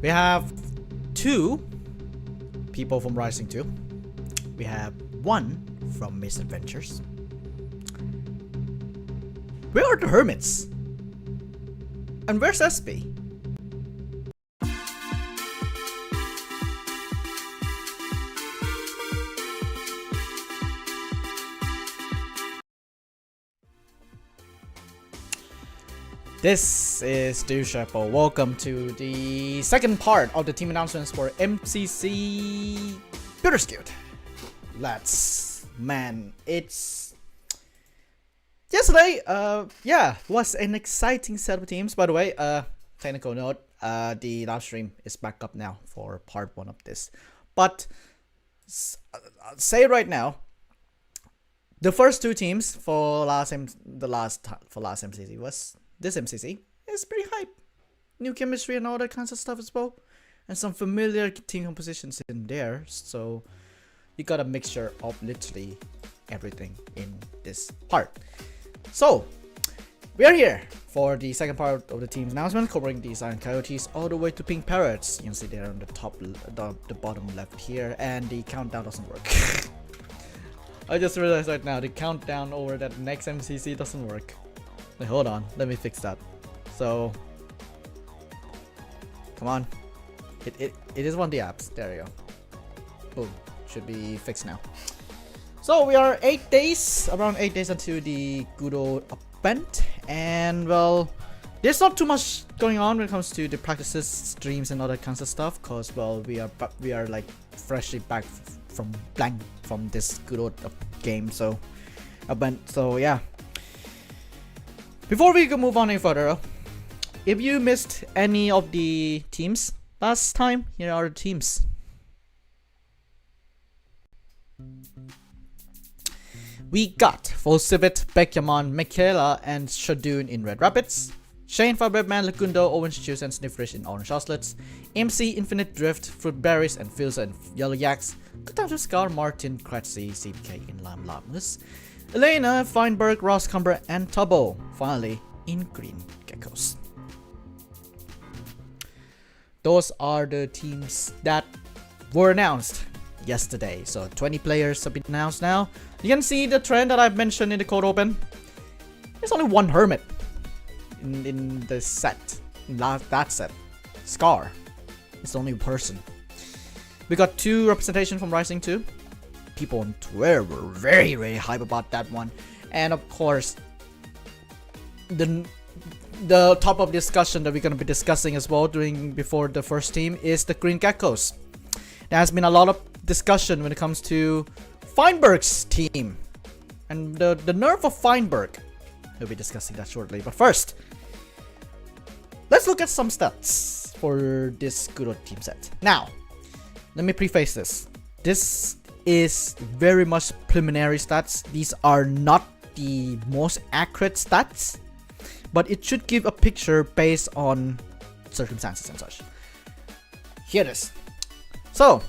We have 2 people from Rising 2. We have 1 from Misadventures. Where are the Hermits? And where's SB? This is Dushapo. Welcome to the second part of the team announcements for MCC Builders Guild. It's yesterday. Was an exciting set of teams. By the way, technical note: the live stream is back up now for part 1 of this. But say right now, the first 2 teams for last MCC was. This MCC is pretty hype. New chemistry and all that kinds of stuff as well. And some familiar team compositions in there. So you got a mixture of literally everything in this part. So we are here for the second part of the team's announcement, covering the Cyan Coyotes all the way to Pink Parrots. You can see there on the top, the bottom left here, and the countdown doesn't work. I just realized right now the countdown over that next MCC doesn't work. Wait, hold on, let me fix that. So, come on, it is one of the apps. There you go. Boom, should be fixed now. So we are around 8 days until the good old event, and well, there's not too much going on when it comes to the practices, streams, and all that kinds of stuff. Cause well, we are like freshly back from this good old game. So event. So yeah. Before we go move on any further, if you missed any of the teams last time, here are the teams. We got Volsivit, Beckyaman, Michaela, and Shadoon in Red Rapids, Shane, Firebreadman, Lagundo, Orange Juice, and Sniffrish in Orange Ostlets, MC, Infinite Drift, Fruit Berries, and Filza and Yellow Yaks, Kataja Scar, Martin, Kratzy, CBK in Lam Lamus, Elena, Feinberg, Ross Cumber, and Tubbo, finally in Green Geckos. Those are the teams that were announced yesterday. So 20 players have been announced now. You can see the trend that I've mentioned in the code open. There's only 1 Hermit in the set. In that set. Scar. It's the only person. We got 2 representation from Rising 2. People on Twitter were very, very hype about that one, and of course, the top of discussion that we're gonna be discussing as well before the first team is the Green Geckos. There has been a lot of discussion when it comes to Feinberg's team and the nerf of Feinberg. We'll be discussing that shortly, but first, let's look at some stats for this good old team set. Now, let me preface this. This is very much preliminary stats. These are not the most accurate stats, but it should give a picture based on circumstances and such. Here it is. So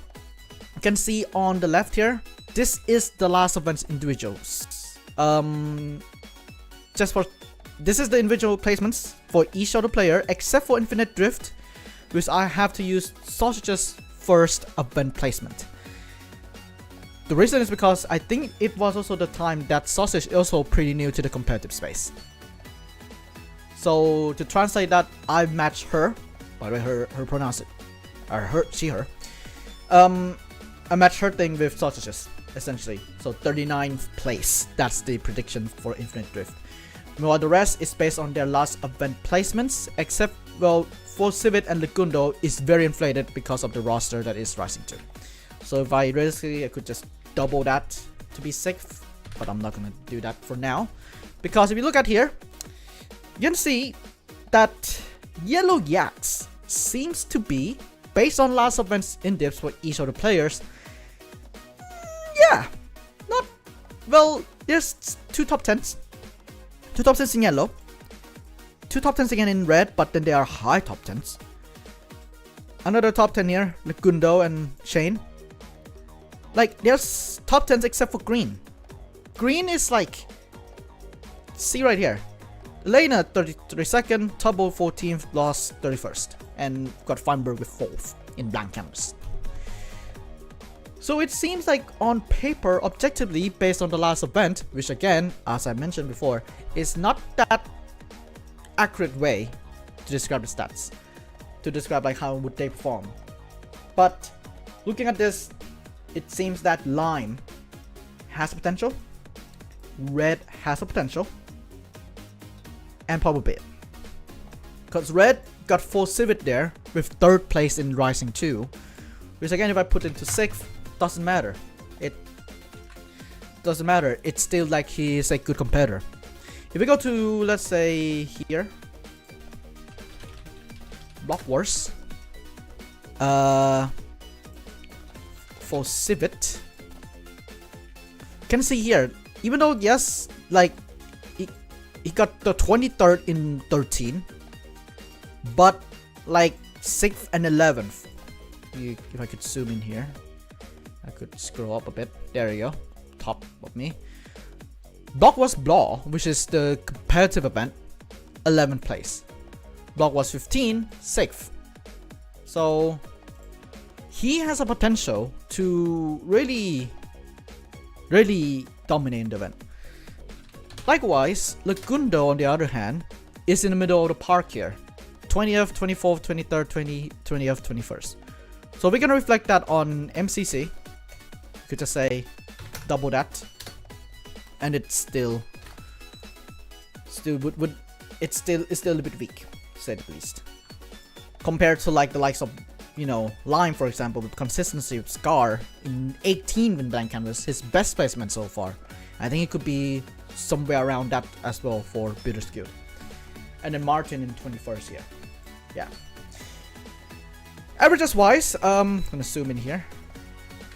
you can see on the left here, this is the last event's individuals. This is the individual placements for each other player except for Infinite Drift, which I have to use Sausage's first event placement. The reason is because I think it was also the time that Sausage is also pretty new to the competitive space. So to translate that, I matched her. By the way, her pronounce it, or her, she, her. I matched her thing with Sausages, essentially. So 39th place. That's the prediction for Infinite Drift. While the rest is based on their last event placements, except well, for Civet and Lagundo is very inflated because of the roster that is Rising 2. So if I realistically, I could just double that to be safe, but I'm not gonna do that for now, because if you look at here, you can see that Yellow Yaks seems to be, based on last events in dips for each of the players, yeah, not well. There's 2 top 10s, 2 top 10s in yellow, 2 top 10s again in red, but then they are high top 10s. Another top 10 here, Lagundo and Shane. Like, there's top 10s except for green. Green is like, see right here. Elena 32nd, Tubbo 14th, lost 31st, and got Feinberg with 4th in blank canvas. So it seems like on paper, objectively, based on the last event, which again, as I mentioned before, is not that accurate way to describe the stats, to describe like how would they perform. But looking at this, it seems that Lime has potential, Red has a potential, and probably Bit. Because Red got 4 Civet there with 3rd place in Rising 2, which again, if I put into 6th, doesn't matter. It doesn't matter. It's still like he is a good competitor. If we go to, let's say, here, Block Wars, for Civet, you can see here, even though yes, like he got the 23rd in 13, but like 6th and 11th. If I could zoom in here, I could scroll up a bit. There you go, top of me. Block was Blah, which is the competitive event, 11th place. Block was 15, 6th. So he has a potential to really dominate the event. Likewise, Lagundo on the other hand is in the middle of the park here, 20th, 24th, 23rd, 20th, 21st. So we're gonna reflect that on MCC. You could just say double that, and it's still it's still a bit weak, to say the least, compared to like the likes of, you know, Lime, for example, with consistency of Scar in 18 in blank canvas, his best placement so far. I think it could be somewhere around that as well for Bitterskew. And then Martin in 21st here. Yeah. Averages wise, I'm gonna zoom in here.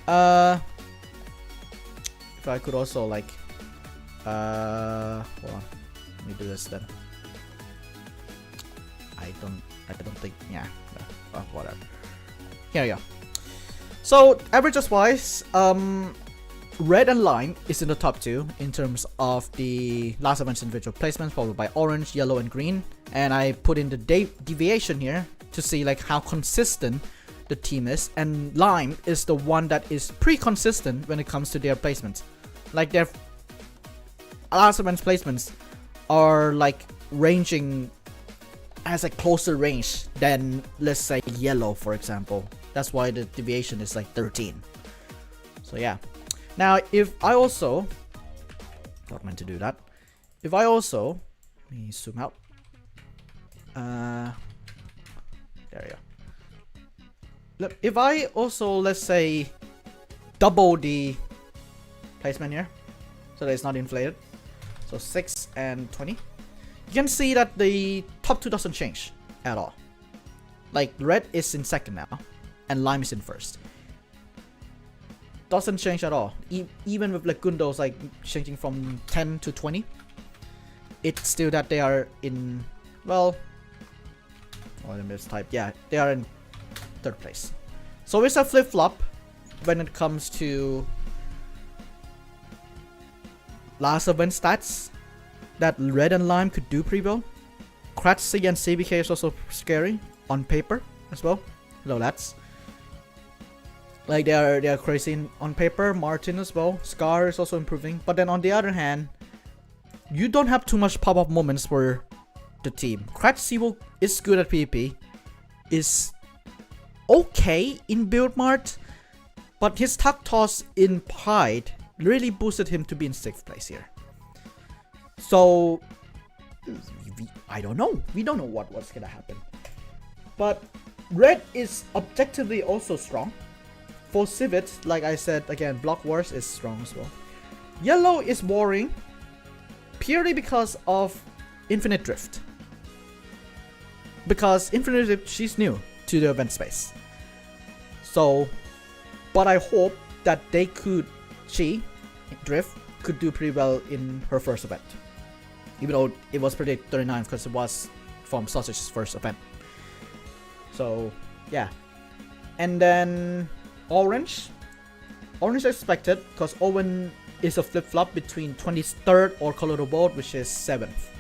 If I could also like, hold on, let me do this then. I don't think, yeah, whatever. Here we go. So averages wise, Red and Lime is in the top 2 in terms of the last event's individual placements, followed by Orange, Yellow, and Green. And I put in the deviation here to see like how consistent the team is. And Lime is the one that is pretty consistent when it comes to their placements. Like their last event's placements are like ranging, has a closer range than, let's say, Yellow, for example. That's why the deviation is like 13. So yeah. Now, if I also, not meant to do that. If I also, let me zoom out. There we go. Look, if I also, let's say, double the placement here, so that it's not inflated. So 6 and 20. You can see that the top 2 doesn't change at all. Like Red is in 2nd now, and Lime is in 1st. Doesn't change at all. Even with Lagundo's like changing from 10 to 20, it's still that they are in, well, let me just type. Yeah, they are in 3rd place. So it's a flip-flop when it comes to last event stats, that Red and Lime could do pretty well. Kratzy and CBK is also scary on paper as well. Hello, lads. Like they are crazy on paper. Martin as well. Scar is also improving. But then on the other hand, you don't have too much pop-up moments for the team. Kratzy is good at PvP, is okay in build mart, but his tuck toss in Pride really boosted him to be in 6th place here. So I don't know. We don't know what's gonna happen. But Red is objectively also strong. For Civet, like I said again, Block Wars is strong as well. Yellow is boring purely because of Infinite Drift. Because Infinite Drift, she's new to the event space. So, but I hope that Drift could do pretty well in her first event. Even though it was predicted 39th because it was from Sausage's first event. So, yeah. And then Orange is expected because Owen is a flip-flop between 23rd or Colorado Boat, which is 7th.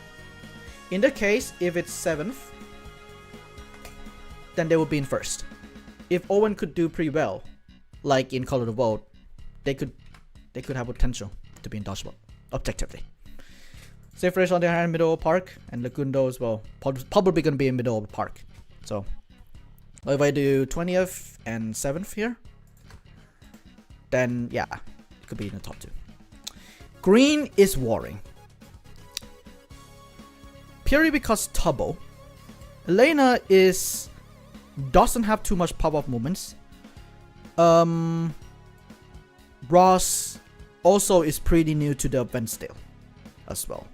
In the case, if it's 7th, then they will be in 1st. If Owen could do pretty well, like in Color of the Vote, they could have potential to be in dodgeball, objectively. Safe on the other hand, middle of the park, and Lagundo as well, probably gonna be in middle of the park. So if I do 20th and 7th here, then yeah, it could be in the top 2. Green is warring. Purely because Tubbo. Elena doesn't have too much pop-up movements. Ross also is pretty new to the event still as well.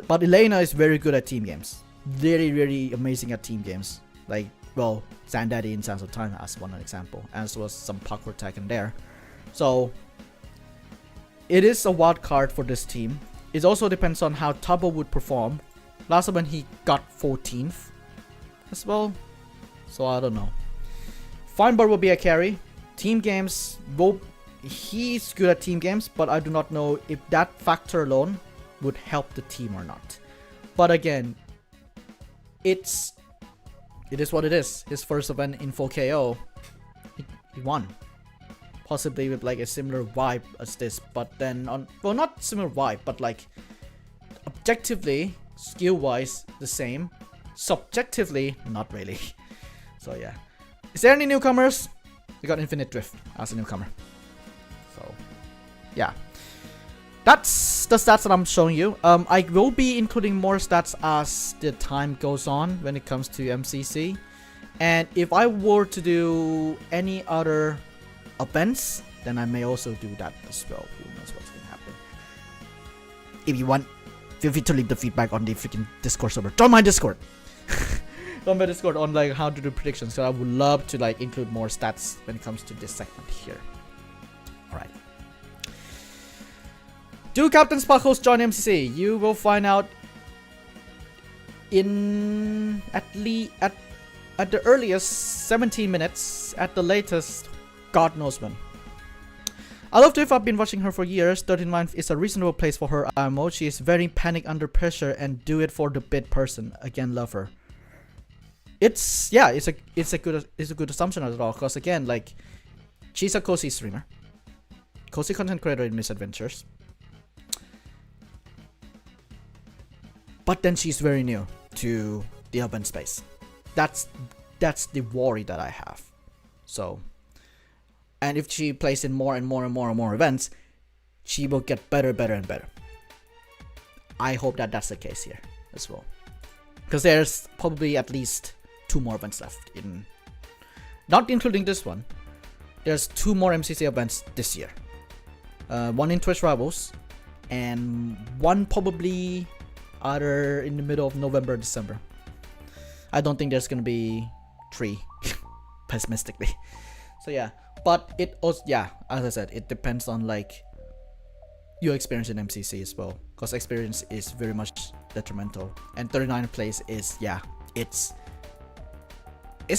But Elena is very good at team games. Very, very amazing at team games. Like, well, Sandaddy in Sands of Time as one example. As well as some parkour tag in there. So, it is a wild card for this team. It also depends on how Tubbo would perform. Last time when he got 14th as well. So, I don't know. Feinberg will be a carry. Team games, he's good at team games, but I do not know if that factor alone would help the team or not. But again, it is what it is. His first event in full KO, he won. Possibly with like a similar vibe as this, but then well, not similar vibe, but like objectively, skill-wise, the same. Subjectively, not really. So yeah. Is there any newcomers? We got Infinite Drift as a newcomer. So yeah. That's the stats that I'm showing you. I will be including more stats as the time goes on when it comes to MCC. And if I were to do any other events, then I may also do that as well. Who knows what's gonna happen. If you want, feel free to leave the feedback on the freaking Discord server. Join my Discord! Join my Discord on like how to do predictions. So I would love to like include more stats when it comes to this segment here. Alright. Do Captain Sparkles join MCC? You will find out in at the earliest 17 minutes, at the latest, God knows when. I love Drift. I've been watching her for years. 39th is a reasonable place for her IMO. She is very panic under pressure and do it for the bit person. Again, love her. It's a good assumption as well, because again, like, she's a cozy streamer, cozy content creator in Misadventures. But then she's very new to the urban space. That's the worry that I have. So, and if she plays in more and more events, she will get better and better. I hope that that's the case here as well, because there's probably at least 2 more events left in, not including this one. There's 2 more MCC events this year. One in Twitch Rivals, and one probably either in the middle of November or December. I don't think there's gonna be 3, pessimistically. So yeah, but it also, yeah, as I said, it depends on like your experience in MCC as well, because experience is very much detrimental. And 39th place is, yeah, it's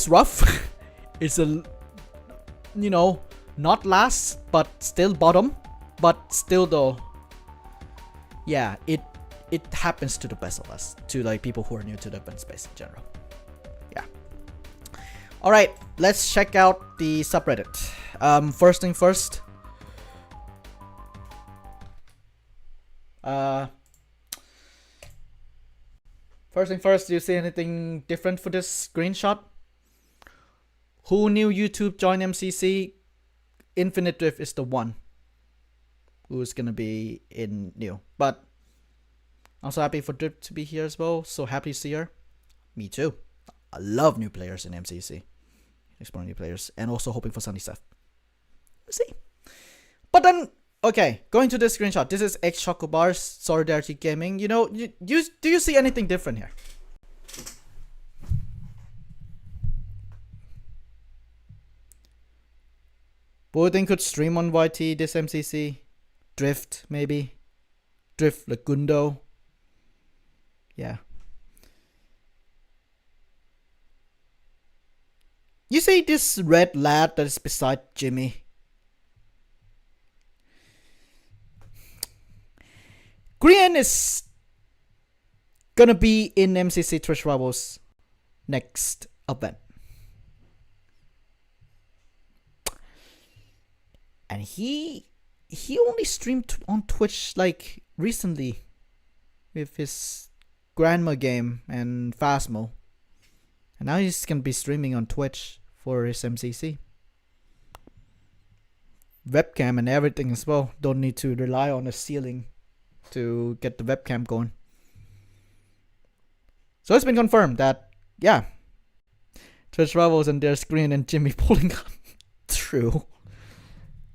rough. It's a, you know, not last, but still bottom, but still though, yeah, it happens to the best of us, to like people who are new to the event space in general. Yeah. All right, let's check out the subreddit. First thing first. First thing first, do you see anything different for this screenshot? Who knew YouTube joined MCC? Infinite Drift is the one who's gonna be in new. But I'm so happy for Drift to be here as well. So happy to see her. Me too. I love new players in MCC. Exploring new players. And also hoping for Sunny stuff. Let's see. But then, okay, going to this screenshot. This is X Chocobar's Solidarity Gaming. You know, do you see anything different here? Boydin could stream on YT this MCC. Drift, maybe. Drift Lagundo. Yeah. You see this red lad that is beside Jimmy? Green is gonna be in MCC Twitch Rivals next event. And he only streamed on Twitch like recently with his Grandma game and Phasmo. And now he's gonna be streaming on Twitch for his MCC. Webcam and everything as well. Don't need to rely on a ceiling to get the webcam going. So it's been confirmed that, yeah, Twitch Rivals and their screen and Jimmy pulling up. True.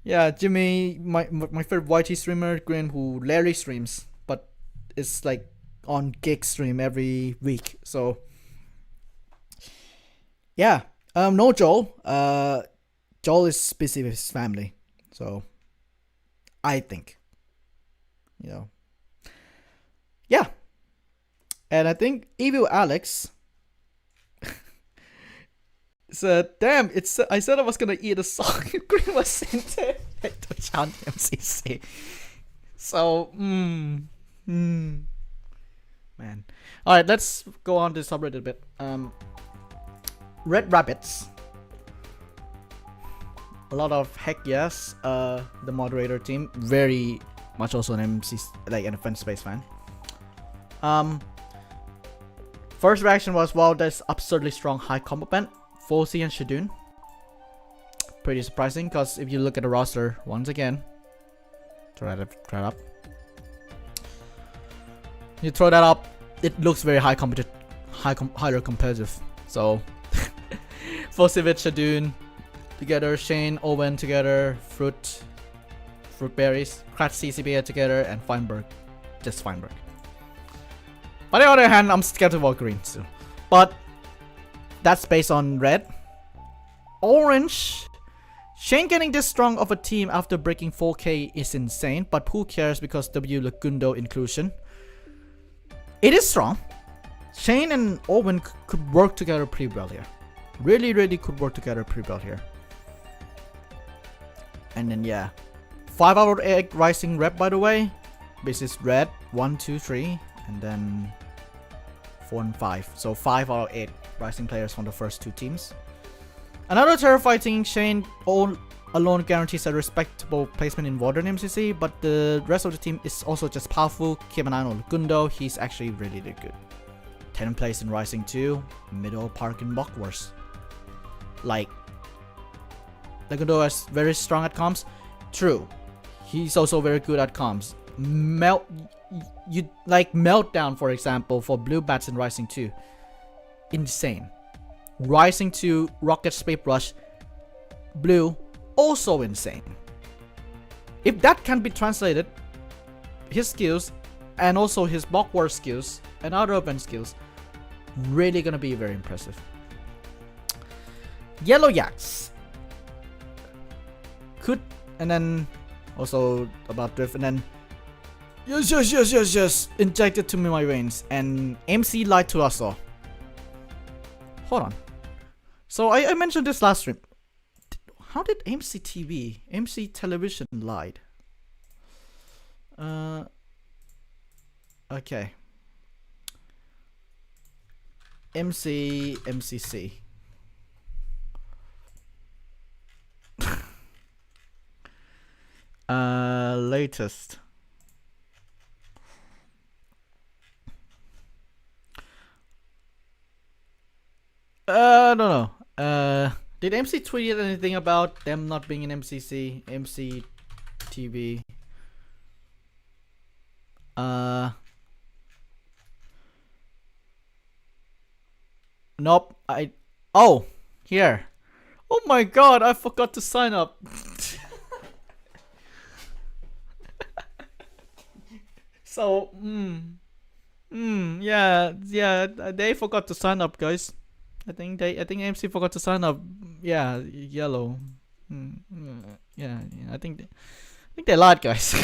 Yeah, Jimmy, my favorite YT streamer, Green, who Larry streams, but it's like on gig stream every week. So yeah, no Joel. Joel is busy with his family. So I think, yeah. And I think Evil Alex said, damn, I said I was gonna eat a sock. Green was in there to chant MCC. So, man. Alright, let's go on to Subreddit a bit. Red Rabbits. A lot of heck yes. The moderator team, very much also an MCC, like an offense space fan. First reaction was, wow, that's absurdly strong high combo band. Fosi and Shadun. Pretty surprising, because if you look at the roster once again, try that up. You throw that up, it looks very highly competitive. So Fosi with Shadun together, Shane, Owen together, Fruit Berries, Kratz CCB together, and Feinberg. Just Feinberg. On the other hand, I'm scared about green too. But that's based on red. Orange. Shane getting this strong of a team after breaking 4K is insane, but who cares because W Lagundo inclusion. It is strong. Shane and Owen could work together pretty well here. Really could work together pretty well here. And then yeah. 5 out of 8 rising rep, by the way. This is red, 1, 2, 3, and then 4 and 5. So 5 out of 8 rising players from the first 2 teams. Another terrifying thing, Shane alone guarantees a respectable placement in Modern MCC, but the rest of the team is also just powerful. Keep an eye on Gundo, he's actually really good. 10th place in Rising 2, middle park in Bockwars. Like, Gundo is very strong at comms. True, he's also very good at comms. Meltdown, for example, for Blue Bats in Rising 2. Insane. Rising 2, Rocket Space Rush, Blue, also insane. If that can be translated, his skills and also his block war skills and other event skills, really gonna be very impressive. Yellow Yaks could, and then also about Drift, and then yes, injected to me my veins, and MC lied to us all. Hold on. So I mentioned this last stream. How did MC Television lied? Okay. MCC. Latest. No. Did MC tweet anything about them not being in MCC? MC TV. Nope. Oh, here. Oh my god, I forgot to sign up. So, yeah, they forgot to sign up, guys. I think MC forgot to sign up. Yeah, yellow. Yeah, I think they lied, guys.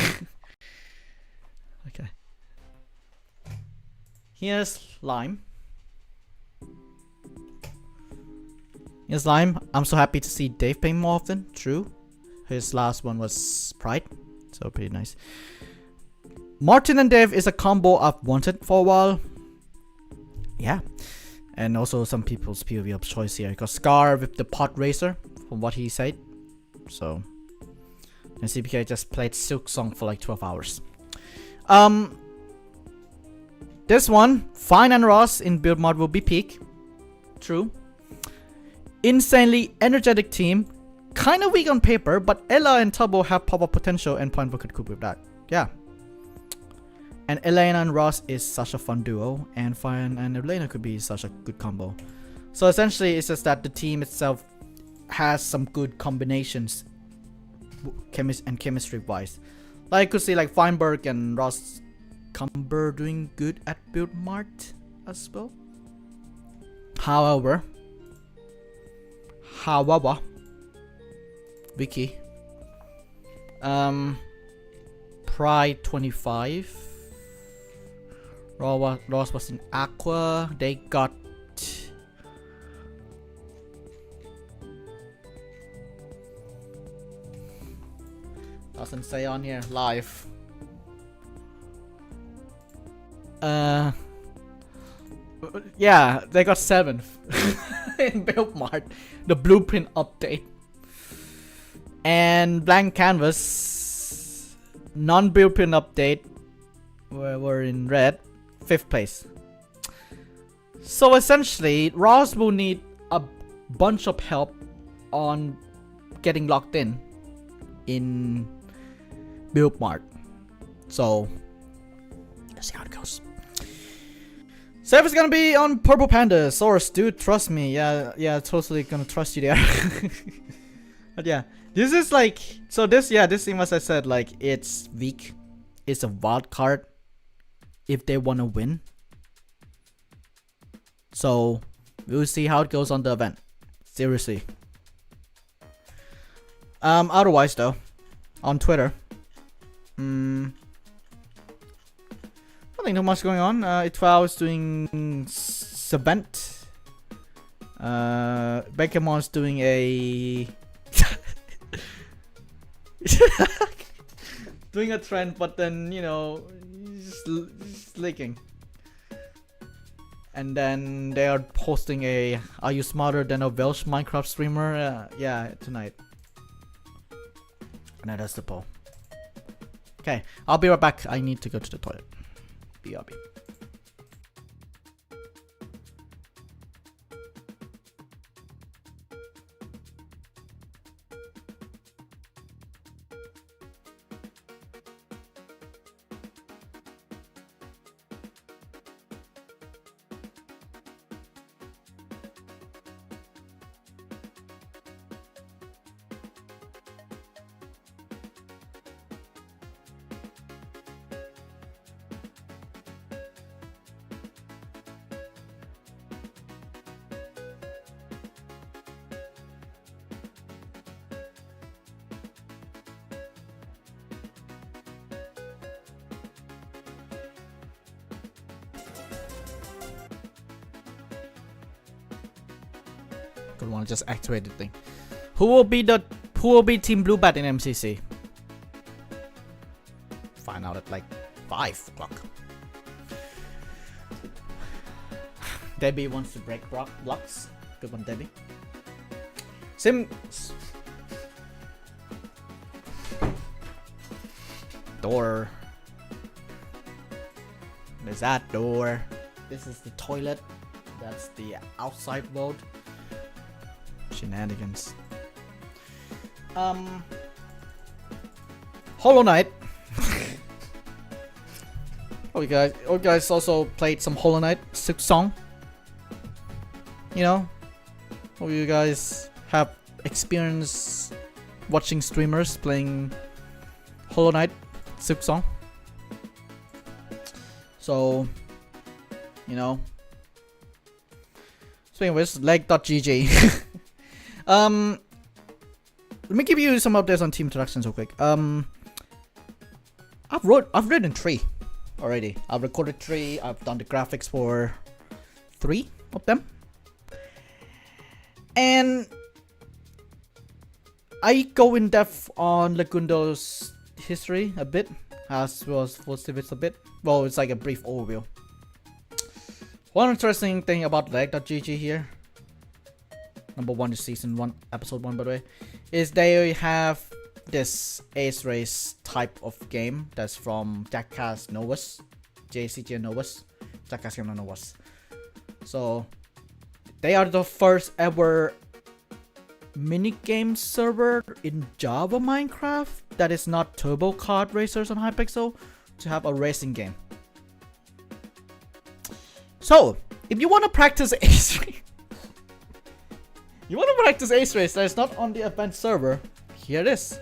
Okay. Here's Lime. I'm so happy to see Dave playing more often. True. His last one was Pride, so pretty nice. Martin and Dave is a combo I've wanted for a while. Yeah. And also some people's POV of choice here. Got Scar with the pod racer, from what he said. So, and CPK just played Silk Song for like 12 hours. This one, Fine and Ross in build mod will be peak. True. Insanely energetic team. Kinda weak on paper, but Ella and Tubbo have pop-up potential and Point could cope with that. Yeah. And Elena and Ross is such a fun duo, and Fine and Elena could be such a good combo. So essentially, it's just that the team itself has some good combinations, chemistry-wise. Like I could see like Feinberg and Ross Cumber doing good at build mart as well. However, Vicky, Pride 25. Ross was in Aqua. They got doesn't say on here live. Yeah, they got 7th in build mart, the blueprint update. And blank canvas, non-blueprint update, we're in red, 5th place. So essentially, Ross will need a bunch of help on getting locked in build mart. So let's see how it goes. Seth is gonna be on Purple Panda. Source, dude, trust me. Yeah, totally gonna trust you there. But yeah, this is like, so this team, as I said, like, it's weak. It's a wild card if they wanna win. So we'll see how it goes on the event. Seriously. Otherwise though, on Twitter, nothing too much going on. Itwao is doing Sabent. Beckhamon's doing a doing a trend, but then, you know, just leaking. And then they are posting a "Are you smarter than a Welsh Minecraft streamer?" Yeah, tonight. And that's the poll. Okay, I'll be right back. I need to go to the toilet. BRB. Don't want to just activate the thing. Who will be Team Blue Bat in MCC? Find out at like 5 o'clock. Debbie wants to break blocks. Good one, Debbie. Door. There's that door. This is the toilet. That's the outside mode. Shenanigans. Hollow Knight. You guys also played some Hollow Knight Silk Song. You know, hope you guys have experience watching streamers playing Hollow Knight Silk Song. So, you know. Speaking of which, leg.gg. Let me give you some updates on team introductions real quick. I've written 3 already. I've recorded 3. I've done the graphics for 3 of them. And I go in depth on Lagundo's history a bit, as well as for Civits a bit. Well, it's like a brief overview. One interesting thing about leg.gg here, number 1 is season 1, episode 1 by the way, is they have this ace race type of game that's from Jackass Novus, JCG Novus, Jackass Game Novus. So they are the first ever minigame server in Java Minecraft that is not Turbo Kart Racers on Hypixel to have a racing game. So if you want to practice ace race, that is not on the event server, here it is.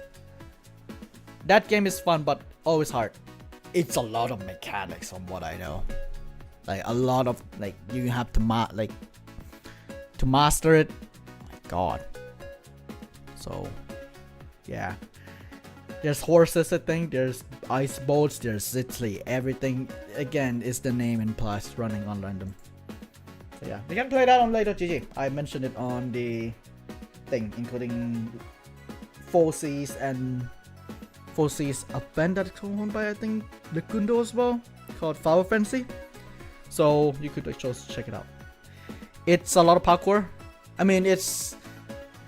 That game is fun but always hard. It's a lot of mechanics from what I know. Like a lot of like you have to master it. Oh my god. So yeah. There's horses, I think, there's ice boats, there's literally everything. Again, is the name implies running on random. So yeah, you can play that on leg.gg. I mentioned it on the thing, including 4Cs and 4Cs event that's owned by I think Legundo as well, called Flower Frenzy. So you could just check it out. It's a lot of parkour. I mean, it's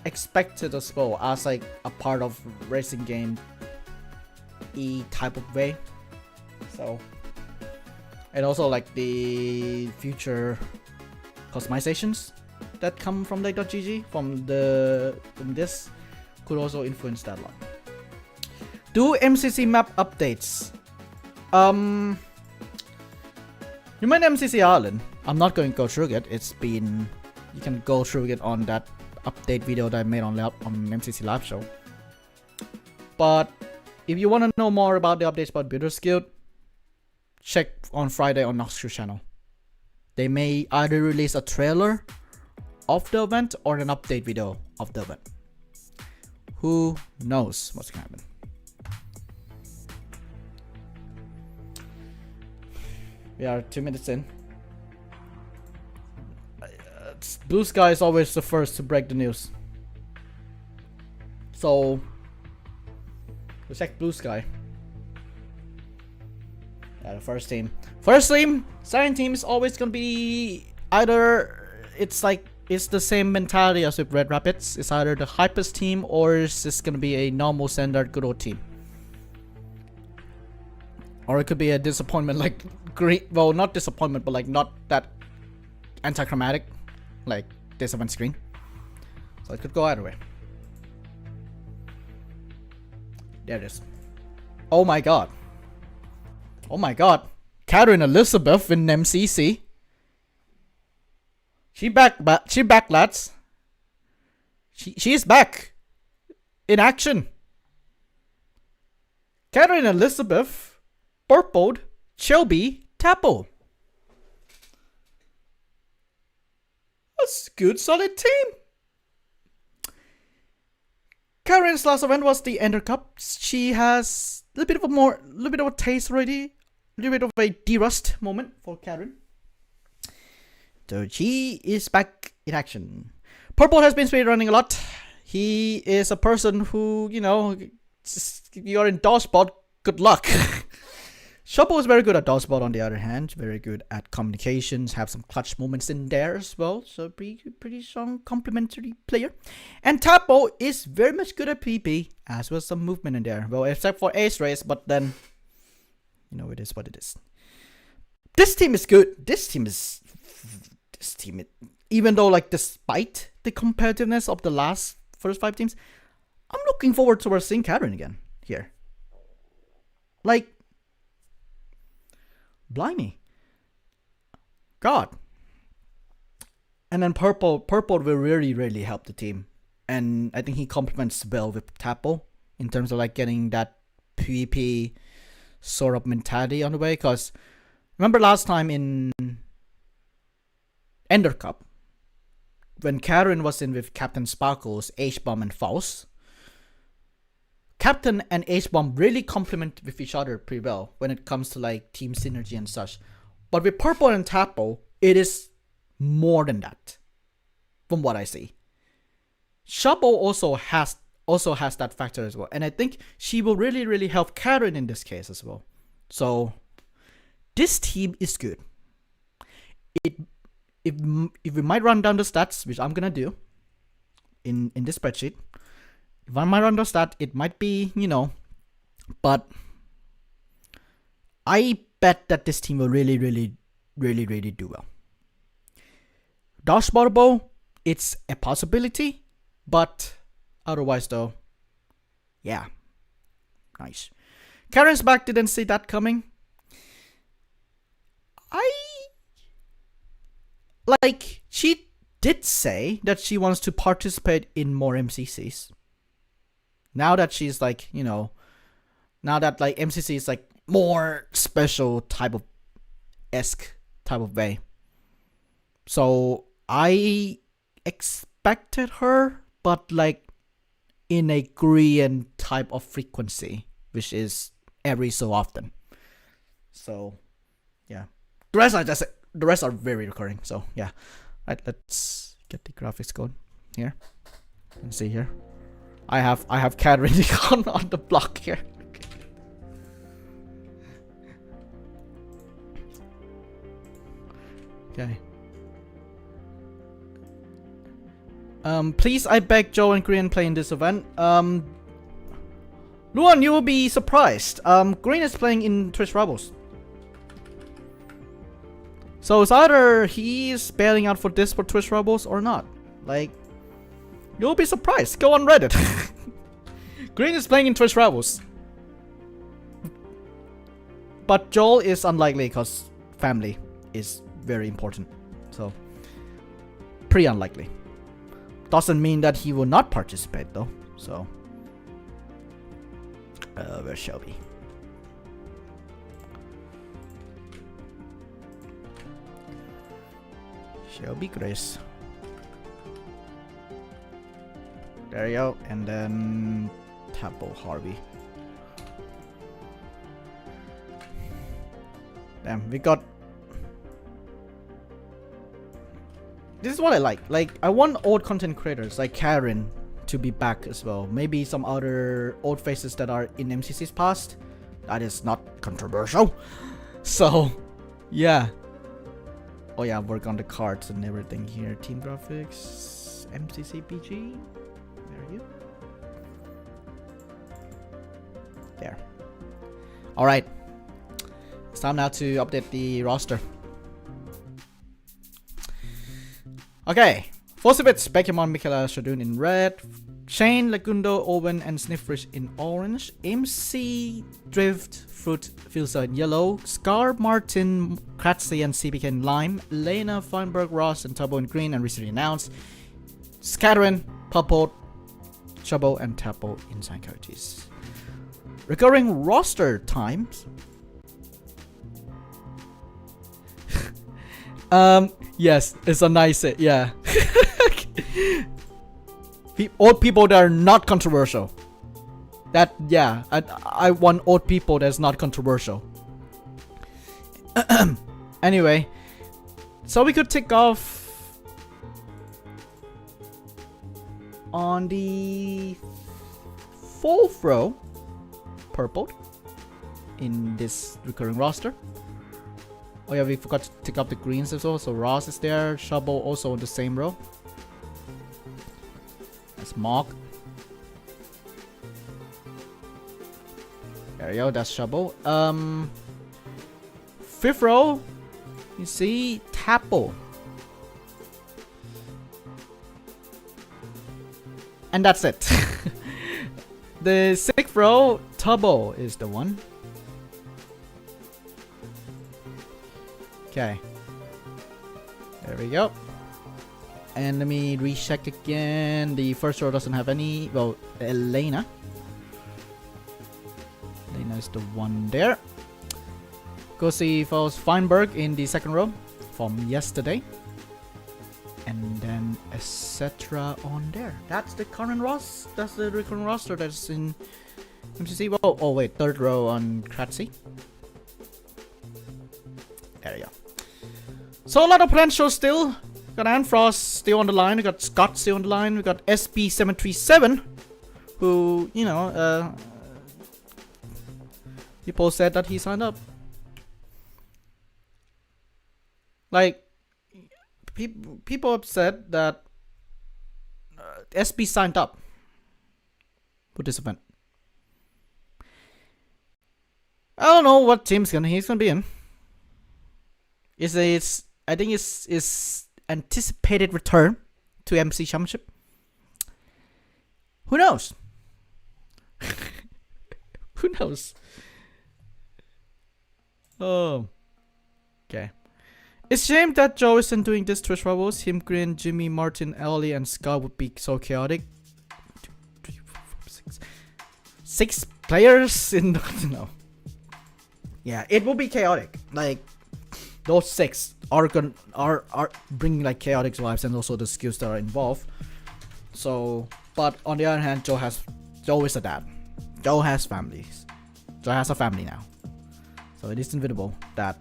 expected as well as like a part of racing game type of way. So, and also like the future customizations that come from leg.gg from this could also influence that a lot. Do MCC map updates. You meant MCC Ireland. I'm not going to go through it. It's been, you can go through it on that update video that I made on MCC live show. But if you want to know more about the updates about Builders Guild, check on Friday on Noxcrew channel. They may either release a trailer of the event or an update video of the event. Who knows what's gonna happen? We are 2 minutes in. Blue Sky is always the first to break the news. So we'll check Blue Sky. Yeah, the first team. Cyan team is always gonna be either it's the same mentality as with Red Rapids. It's either the hypest team or it's just gonna be a normal standard good old team. Or it could be a disappointment like well, not disappointment, but like not that anticlimactic like this event screen. So it could go either way. There it is. Oh my god. Oh my god. Catherine Elizabeth in MCC. She back, lads. She's back. In action. Catherine Elizabeth, Purple, Shelby, Tapo. That's a good solid team. Karen's last event was the Ender Cup. She has a little bit of a taste already. A little bit of a de-rust moment for Karen. So she is back in action. Purple has been speedrunning a lot. He is a person who, you know, you're in dodgeball, good luck. Shopo is very good at dodgeball on the other hand. Very good at communications. Have some clutch moments in there as well. So pretty strong complementary player. And Tapo is very much good at PP. As well as some movement in there. Well, except for Ace Race, but then, you know, it is what it is. This team is good. This team, even though like despite the competitiveness of the first 5 teams, I'm looking forward to seeing Karen again here. Like, blimey, God. And then Purple will really help the team, and I think he complements well with Tapo in terms of like getting that PvP sort of mentality on the way. Because remember last time in Ender Cup, when Karen was in with Captain Sparkles, H-Bomb, and Faust, Captain and H-Bomb really complement with each other pretty well when it comes to like team synergy and such. But with Purple and Tapo, it is more than that, from what I see. Shapo also has that factor as well, and I think she will really help Karen in this case as well. So this team is good. if we might run down the stats, which I'm gonna do in this spreadsheet, if I might run the stat, it might be, you know, but I bet that this team will really do well. Dodgeball bow, it's a possibility, but otherwise though, yeah, nice. Karen's back, didn't see that coming. She did say that she wants to participate in more MCCs. Now that she's like, you know, now that like MCC is like more special type of way. So I expected her, but like in a Korean type of frequency, which is every so often. So yeah, the rest are very recurring. So yeah, right. Let's get the graphics going here. Let's see here. I have Cat ready on the block here. Okay. Please, I beg Joe and Green play in this event. Luan, you will be surprised. Green is playing in Twitch Rebels. So it's either he's bailing out for this for Twitch Rebels or not. Like, you'll be surprised. Go on Reddit. Green is playing in Twitch Rebels. But Joel is unlikely because family is very important. So, pretty unlikely. Doesn't mean that he will not participate though. So, where shall we? Shelby Grace. There you go. And then Tabo Harvey. Damn, we got. This is what I like. Like, I want old content creators like Karen to be back as well. Maybe some other old faces that are in MCC's past. That is not controversial. So, yeah. Oh yeah, work on the cards and everything here. Team graphics, MCC PG. There you. There. All right. It's time now to update the roster. Okay. Fosivitz, Beckemon, Michaela Shadun in red. Shane, Lagundo, Owen, and Sniffrish in orange. MC, Drift, Fruit, Filsa in yellow. Scar, Martin, Kratzy, and CPK in lime. Lena, Feinberg, Ross, and Tabo in green and recently announced. Scattering, Puppo, Chubbo, and Tapo in Cyan Coyotes. Recurring roster times. Yes, it's a nice set, yeah. Old people that are not controversial. That, yeah, I want old people that's not controversial. Anyway, so we could tick off on the 4th row, purple, in this recurring roster. Oh yeah, we forgot to tick up the greens as well. So Ross is there, Shabo also on the same row. That's Mark. There you go, that's Shabo. 5th row, you see Tapo. And that's it. The 6th row, Tabo is the one. Okay. There we go. And let me recheck again. The first row doesn't have any. Well, Elena. Elena is the one there. Go see Foles Feinberg in the 2nd row from yesterday. And then etc. on there. That's the current roster. That's the recurrent roster that's in MCC. Well, oh wait, 3rd row on Kratzy. There you go. So a lot of potential still. Got Anne Frost still on the line. We got Scott still on the line. We got SB737, who, you know, people said that he signed up. Like, people have said that SB signed up for this event. I don't know what team's he's gonna be in. I think it's anticipated return to MC Championship. Who knows? Who knows? Oh. Okay. It's a shame that Joe isn't doing this Twitch Rivals. Him, Green, Jimmy, Martin, Ellie, and Scott would be so chaotic. 2, 3, 4, 5, 6. 6 players in the no. Yeah, it will be chaotic. Like those 6 are bringing like chaotic vibes and also the skills that are involved. So, but on the other hand, Joe is a dad. Joe has families. Joe has a family now. So it is inevitable that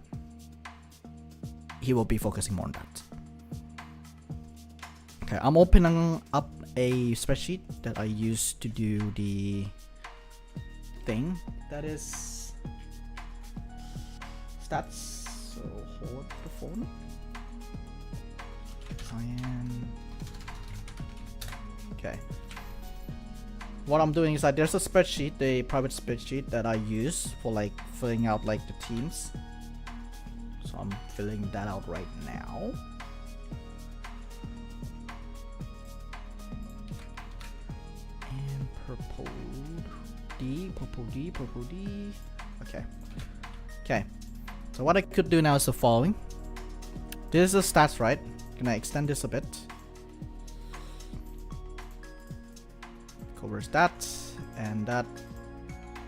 he will be focusing more on that. Okay, I'm opening up a spreadsheet that I used to do the thing that is stats. So hold the phone. Cyan. Okay. What I'm doing is that there's a spreadsheet, a private spreadsheet that I use for like filling out like the teams. So I'm filling that out right now. And purple D. Okay. Okay. So what I could do now is the following. This is the stats, right? Can I extend this a bit? Covers that, and that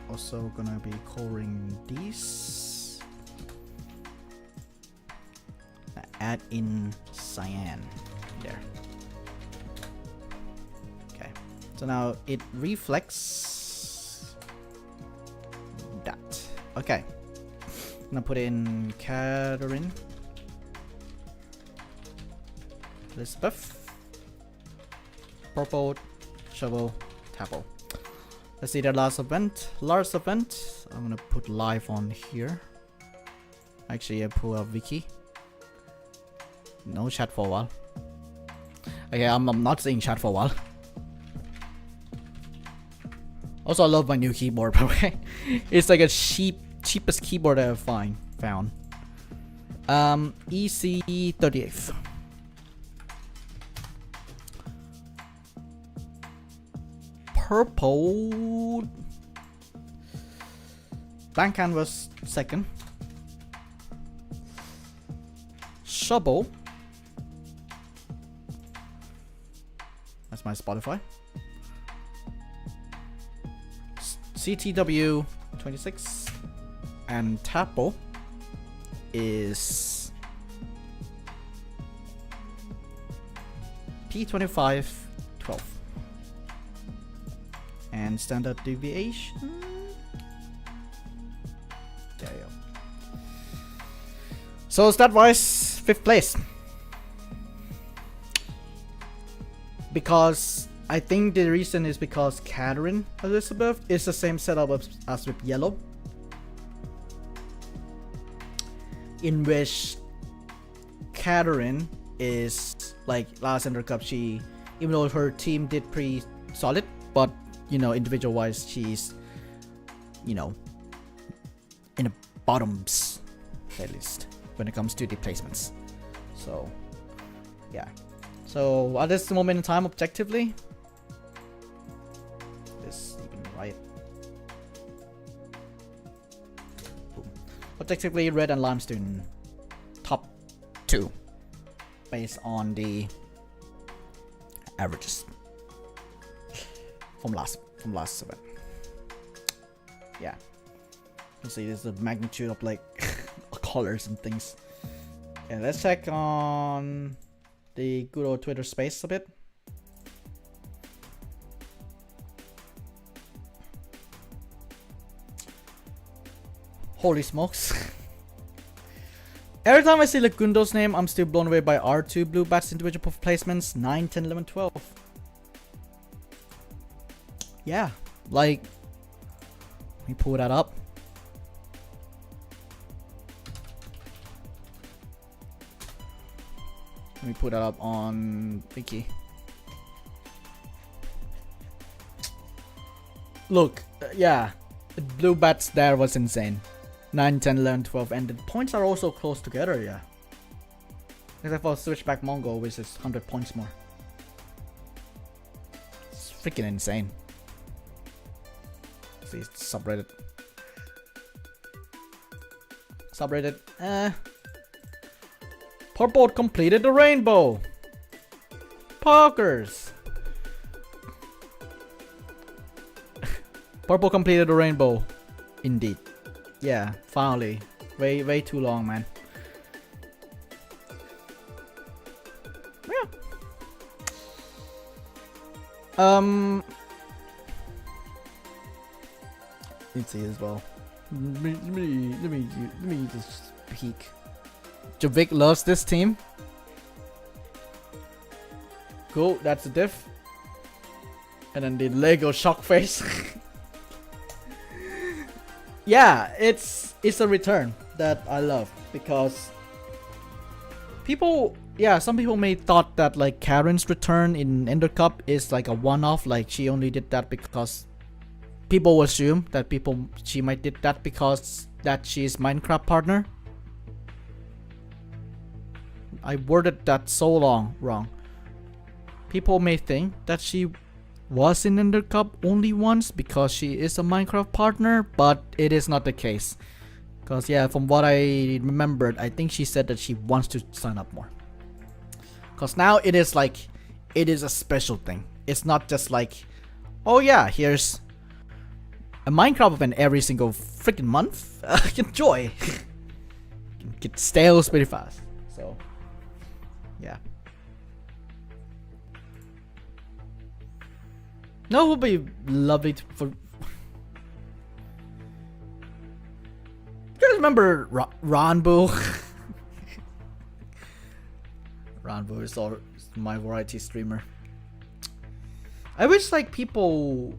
also gonna be covering these. Add in cyan there. Okay, so now it reflects that. Okay, I'm gonna put in Catherine, Elizabeth, purple, shovel, Tapple. Let's see the last event. Last event. I'm gonna put live on here. Actually, I pull up Wiki. No chat for a while. Okay, I'm not saying chat for a while. Also, I love my new keyboard, by the way. It's like a cheapest keyboard I've found. EC 38th. Purple. Blank canvas second. Shovel. That's my Spotify. CTW 26. And Tapple is P25 12. And standard deviation. There you go. So stat wise, 5th place. Because I think the reason is because Catherine Elizabeth is the same setup as with yellow. In which Catherine is like last Ender Cup, she, even though her team did pretty solid, but you know, individual wise, she's, you know, in the bottoms at least when it comes to the placements. So yeah, so at this moment in time, objectively, this even right, boom. Objectively, red and limestone top 2 based on the averages from last event. Yeah, you can see there's the magnitude of like colors and things. Okay, let's check on the good old Twitter space a bit. Holy smokes. Every time I see Lagundo's name, I'm still blown away by R2 Blue Bats individual placements 9, 10, 11, 12. Yeah, like, let me pull that up. Let me put that up on Wiki. Look, yeah, the blue bats there was insane. 9, 10, 11, 12, and the points are also close together, yeah. Except for Switchback Mongo, which is 100 points more. It's freaking insane. See, subreddit. Subreddit, Purple completed the rainbow. Parkers. Purple completed the rainbow. Indeed. Yeah, finally. Way too long, man. Yeah. Let's see as well. Let me just peek. Javik loves this team. Cool, that's a diff. And then the Lego shock face. Yeah, it's a return that I love because people, yeah, some people may thought that like Karen's return in Ender Cup is like a one-off, like she only did that because people assume that she might did that because that she's Minecraft partner. I worded that so wrong. People may think that she was in Ender Cup only once because she is a Minecraft partner, but it is not the case. Because yeah, from what I remembered, I think she said that she wants to sign up more. Because now it is like, it is a special thing. It's not just like, oh yeah, here's a Minecraft event every single freaking month. Enjoy. Get stale pretty fast. So, yeah. No, it would be lovely for. You guys remember Ranbu? Ranbu is my variety streamer. I wish like people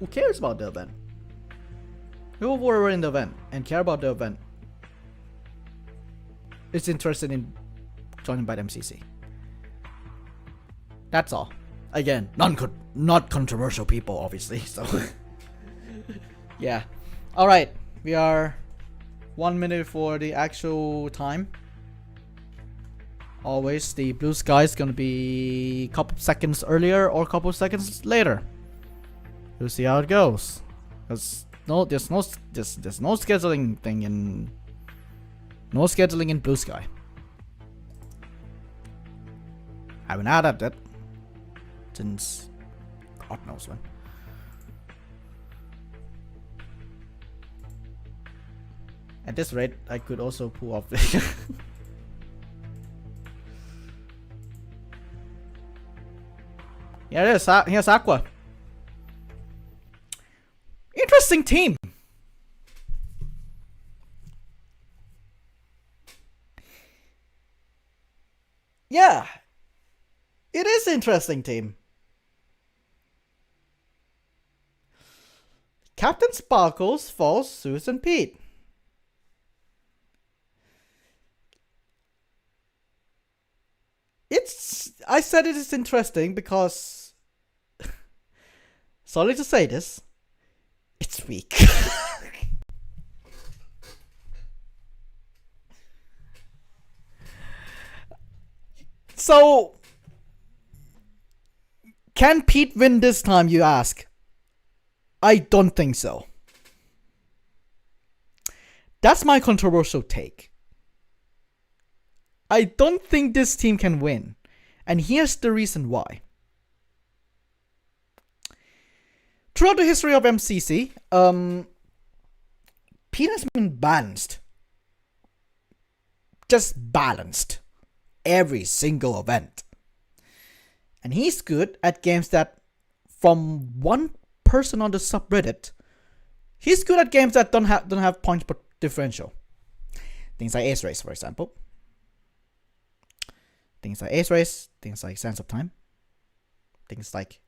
who cares about the event, who were in the event and care about the event, is interested in joining by the MCC. That's all. Again, not controversial people, obviously. So, yeah. All right, we are 1 minute for the actual time. Always, the blue sky is gonna be a couple seconds earlier or a couple seconds later. We'll see how it goes. Cause there's no scheduling thing in blue sky. I haven't added that since God knows when. At this rate, I could also pull off this. Here it is. Here's Aqua. Interesting team. Yeah, it is interesting team. Captain Sparkles, Falls, Zeus, and Pete. I said it is interesting because, sorry to say this, it's weak. So, can Pete win this time, you ask? I don't think so. That's my controversial take. I don't think this team can win. And here's the reason why. Throughout the history of MCC, Pete has been balanced. Just balanced. Every single event. And he's good at games that, from one person on the subreddit, he's good at games that don't have point differential. Things like Ace Race, for example. Things like Ace Race, things like Sense of Time, things like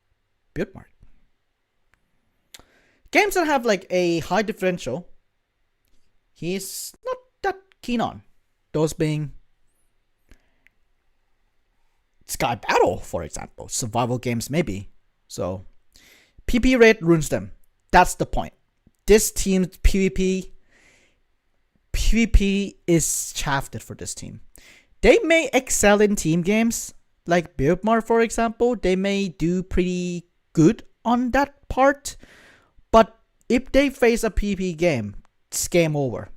Build Mart. Games that have like a high differential, he's not that keen on. Those being Sky Battle, for example. Survival games, maybe. So, PvP rate ruins them. That's the point. This team's PvP is shafted for this team. They may excel in team games, like Beardmar, for example. They may do pretty good on that part. But if they face a PvP game, it's game over.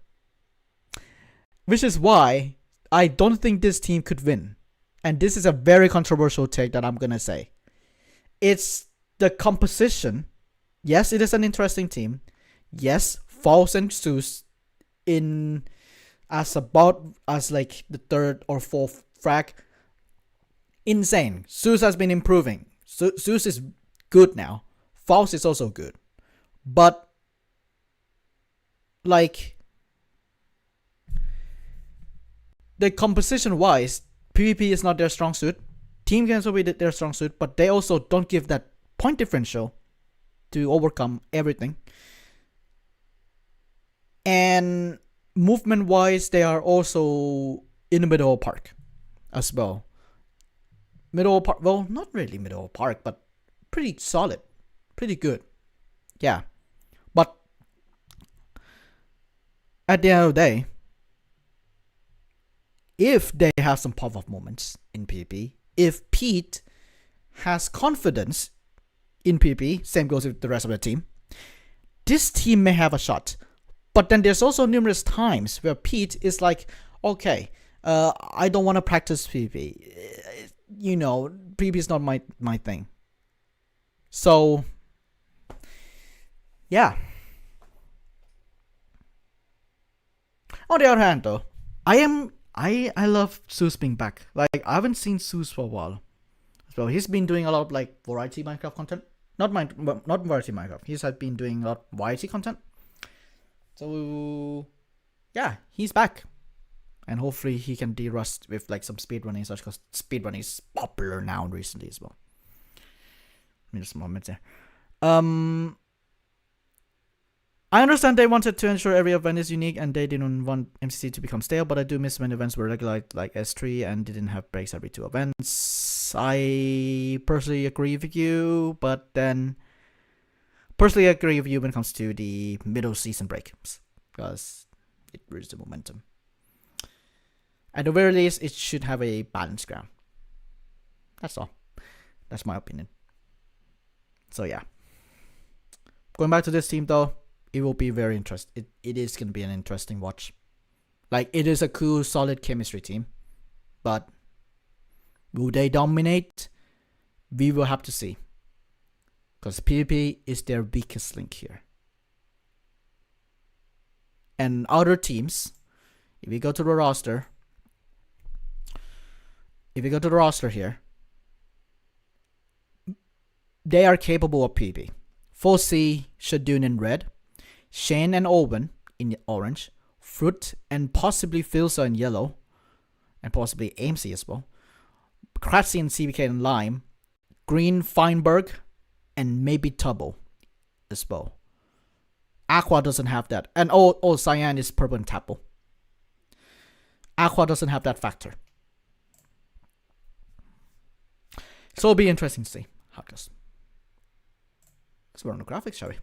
Which is why I don't think this team could win. And this is a very controversial take that I'm gonna say. It's the composition. Yes, it is an interesting team. Yes, False and Zeus in as like the third or fourth frag. Insane. Zeus has been improving. Zeus is good now. False is also good. But like the composition wise, PvP is not their strong suit. Team games will be their strong suit, but they also don't give that point differential to overcome everything. And movement wise, they are also in the middle of park as well. Middle of park, well, not really middle of park, but pretty solid, pretty good. Yeah. But at the end of the day, if they have some pop-up moments in PvP, if Pete has confidence in PvP, same goes with the rest of the team, this team may have a shot. But then there's also numerous times where Pete is like, okay, I don't want to practice PvP. You know, PvP is not my thing. So, yeah. On the other hand, though, I love Zeus being back. Like, I haven't seen Zeus for a while. So he's been doing a lot of like variety Minecraft content. Not variety Minecraft. He's been doing a lot of variety content. So yeah, he's back. And hopefully he can de-rust with like some speedrunning such, because speedrunning is popular now recently as well. Just a moment there. I understand they wanted to ensure every event is unique and they didn't want MCC to become stale, but I do miss when events were regular like S3 and didn't have breaks every 2 events. I personally agree with you, but then personally agree with you when it comes to the middle season breaks, because it ruins the momentum. At the very least, it should have a balanced ground. That's all. That's my opinion. So yeah. Going back to this team though, it will be very interesting. It is going to be an interesting watch. Like, it is a cool, solid chemistry team. But will they dominate? We will have to see. Because PvP is their weakest link here. And other teams, if we go to the roster, here, they are capable of PvP. Fossey, Shadun in red, Shane and Owen in orange, Fruit and possibly Filsa in yellow, and possibly AMC as well, Kratzy and CBK in lime, Green, Feinberg, and maybe Tubbo as well. Aqua doesn't have that. And Cyan is purple and Tapple. Aqua doesn't have that factor. So it'll be interesting to see how it goes. Let's run the graphics, shall we?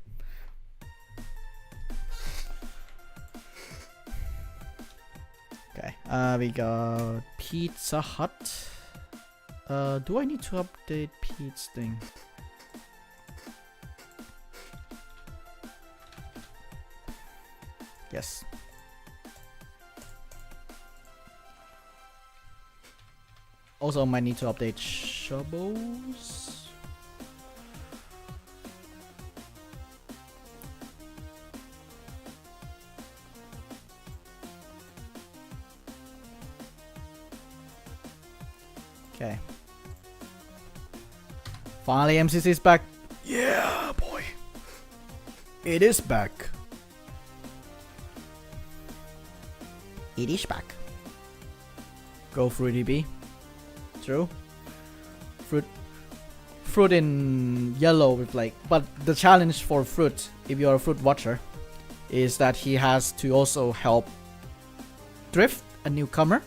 Okay, we got Pizza Hut. Do I need to update Pete's thing? Yes. Also, might need to update Shovels. Okay. Finally, MCC is back. Yeah, boy. It is back. It is back. Go Fruity B. True. Fruit in yellow with like, but the challenge for Fruit, if you're a Fruit watcher, is that he has to also help Drift, a newcomer,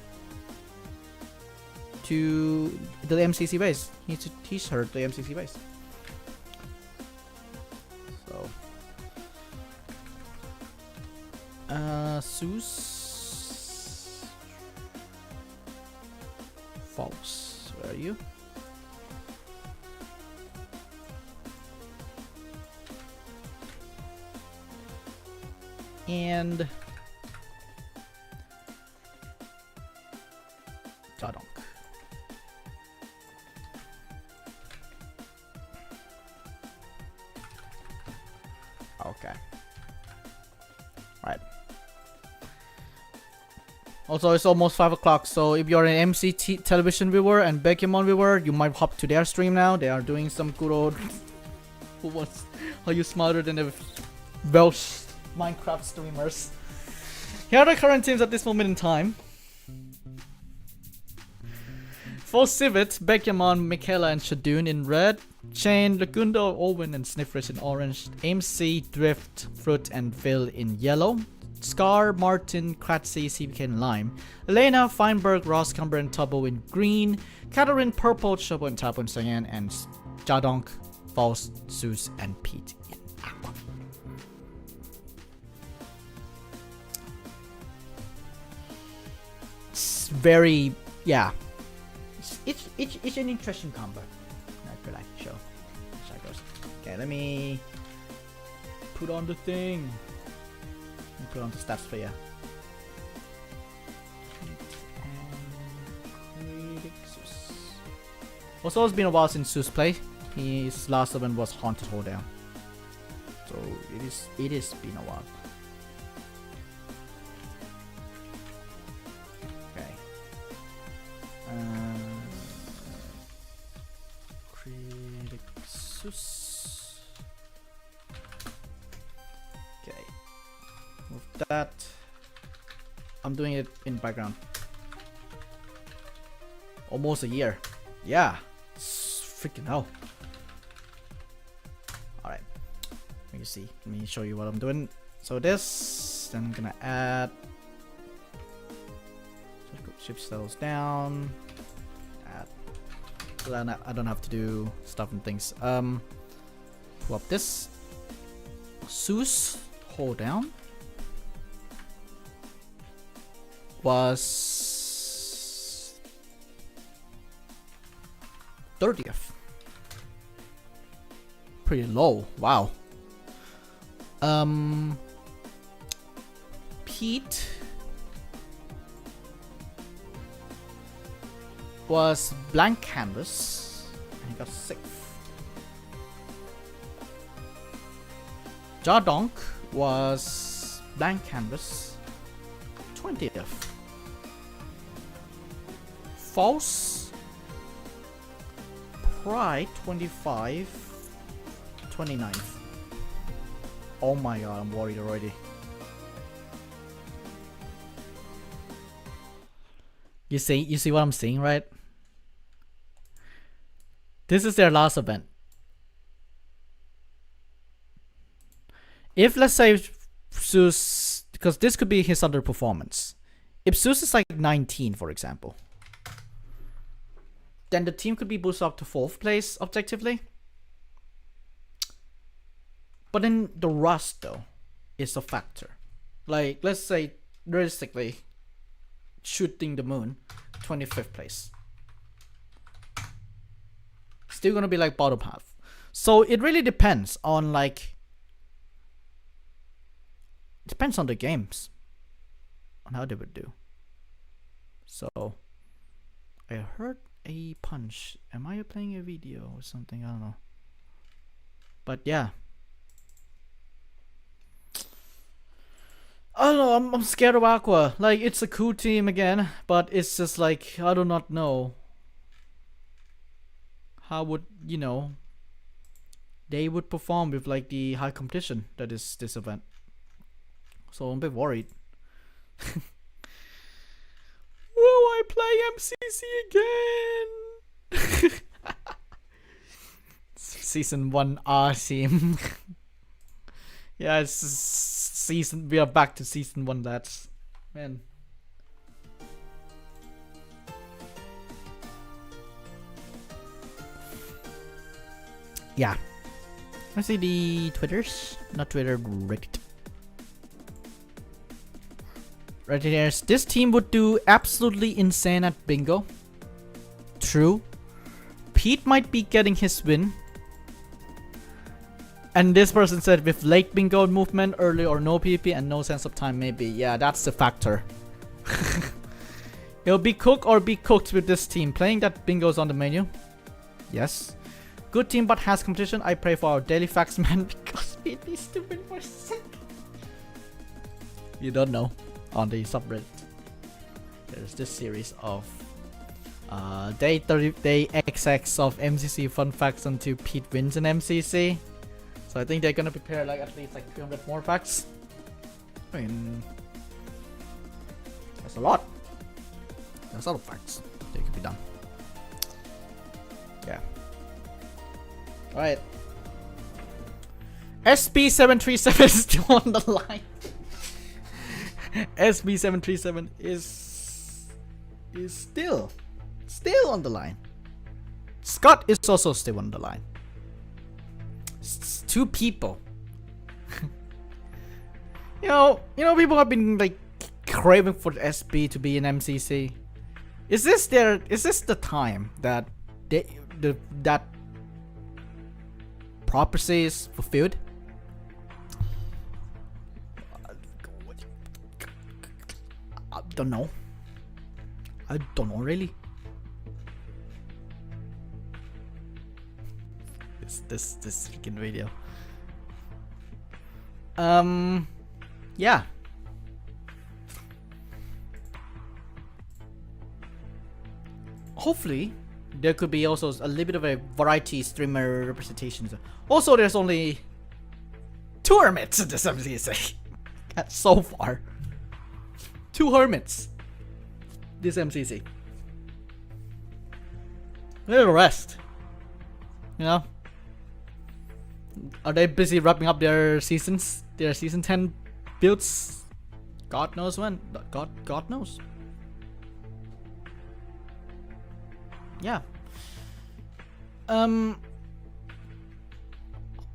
to the MCC base. He needs to teach her the MCC base. So, Zeus, false. Where are you? And Jadonk. Okay. Right. Also, it's almost 5 o'clock, so if you're an MCT television viewer and Pokemon viewer, you might hop to their stream now. They are doing some good old who was are you smarter than the Welsh Minecraft streamers. Here are the current teams at this moment in time. For Civet, Pokemon, Michaela and Shadoon in red, Chain, Lagundo, Owen and Sniffers in orange, MC, Drift, Fruit and Phil in yellow, Scar, Martin, Kratzy, CBK in lime, Elena, Feinberg, Ross, Cumber and Tubbo in green, Catherine, purple, Chobo and Tapo in cyan, and Jadonk, False, Zeus and Pete in aqua. It's very, yeah. It's an interesting combo. I feel like, sure. Okay, let me put on the thing. Let me put on the stats for you. Also, it's been a while since Zeus played. His last event was Haunted Hoedown. So it is been a while. Okay. Zeus. Okay. Move that. I'm doing it in background. Almost a year. Yeah. It's freaking hell. Alright. Let me see. Let me show you what I'm doing. So this, then I'm gonna add. Shift those down. Add. So then I don't have to do stuff and things. Pull up this. Zeus, hold down. Was 30th. Pretty low. Wow. Pete was blank canvas and he got 6th. Jadonk was blank canvas 20th. False Pride 25 29th. Oh my god, I'm worried already. You see what I'm seeing, right? This is their last event. If let's say Zeus, because this could be his underperformance. If Zeus is like 19, for example, then the team could be boosted up to 4th place objectively. But then the rust though is a factor. Like let's say realistically, shooting the moon, 25th place. Still gonna be like bottom half. So it really depends on like. Depends on the games. On how they would do. So I heard a punch. Am I playing a video or something? I don't know. But yeah. I don't know, I'm scared of Aqua. Like, it's a cool team again, but it's just like, I do not know. How would, you know, they would perform with like the high competition that is this event. So I'm a bit worried. Will I play MCC again? Season 1 R team. Yeah, it's season. We are back to season 1, lads. Man. yeah. Let's see the Twitters, not Twitter, Reddit. Redditors, this team would do absolutely insane at bingo. True. Pete might be getting his win. And this person said with late bingo movement, early or no PP, and no sense of time, maybe. Yeah, that's the factor. It'll be cook or be cooked with this team. Playing that bingo's on the menu. Yes. Good team but has competition. I pray for our daily facts man because Pete needs to win for sec. You don't know. On the subreddit, there's this series of day XX of MCC fun facts until Pete wins in MCC. So I think they're gonna prepare like at least like 300 more facts. I mean, that's a lot. That's a lot of facts that could be done. Yeah. All right. SB737 is still on the line. SB737 is still on the line. Scott is also still on the line. It's two people. you know, people have been like craving for the SB to be in MCC. Is this the time that that prophecy is fulfilled? I don't know. I don't know really. This freaking video. Yeah. Hopefully there could be also a little bit of a variety streamer representation. Also, there's only 2 Hermits in this MCC. So far. 2 Hermits. This MCC. Where the rest? You know? Are they busy wrapping up their seasons? Their season 10 builds? God knows when. God knows. Yeah.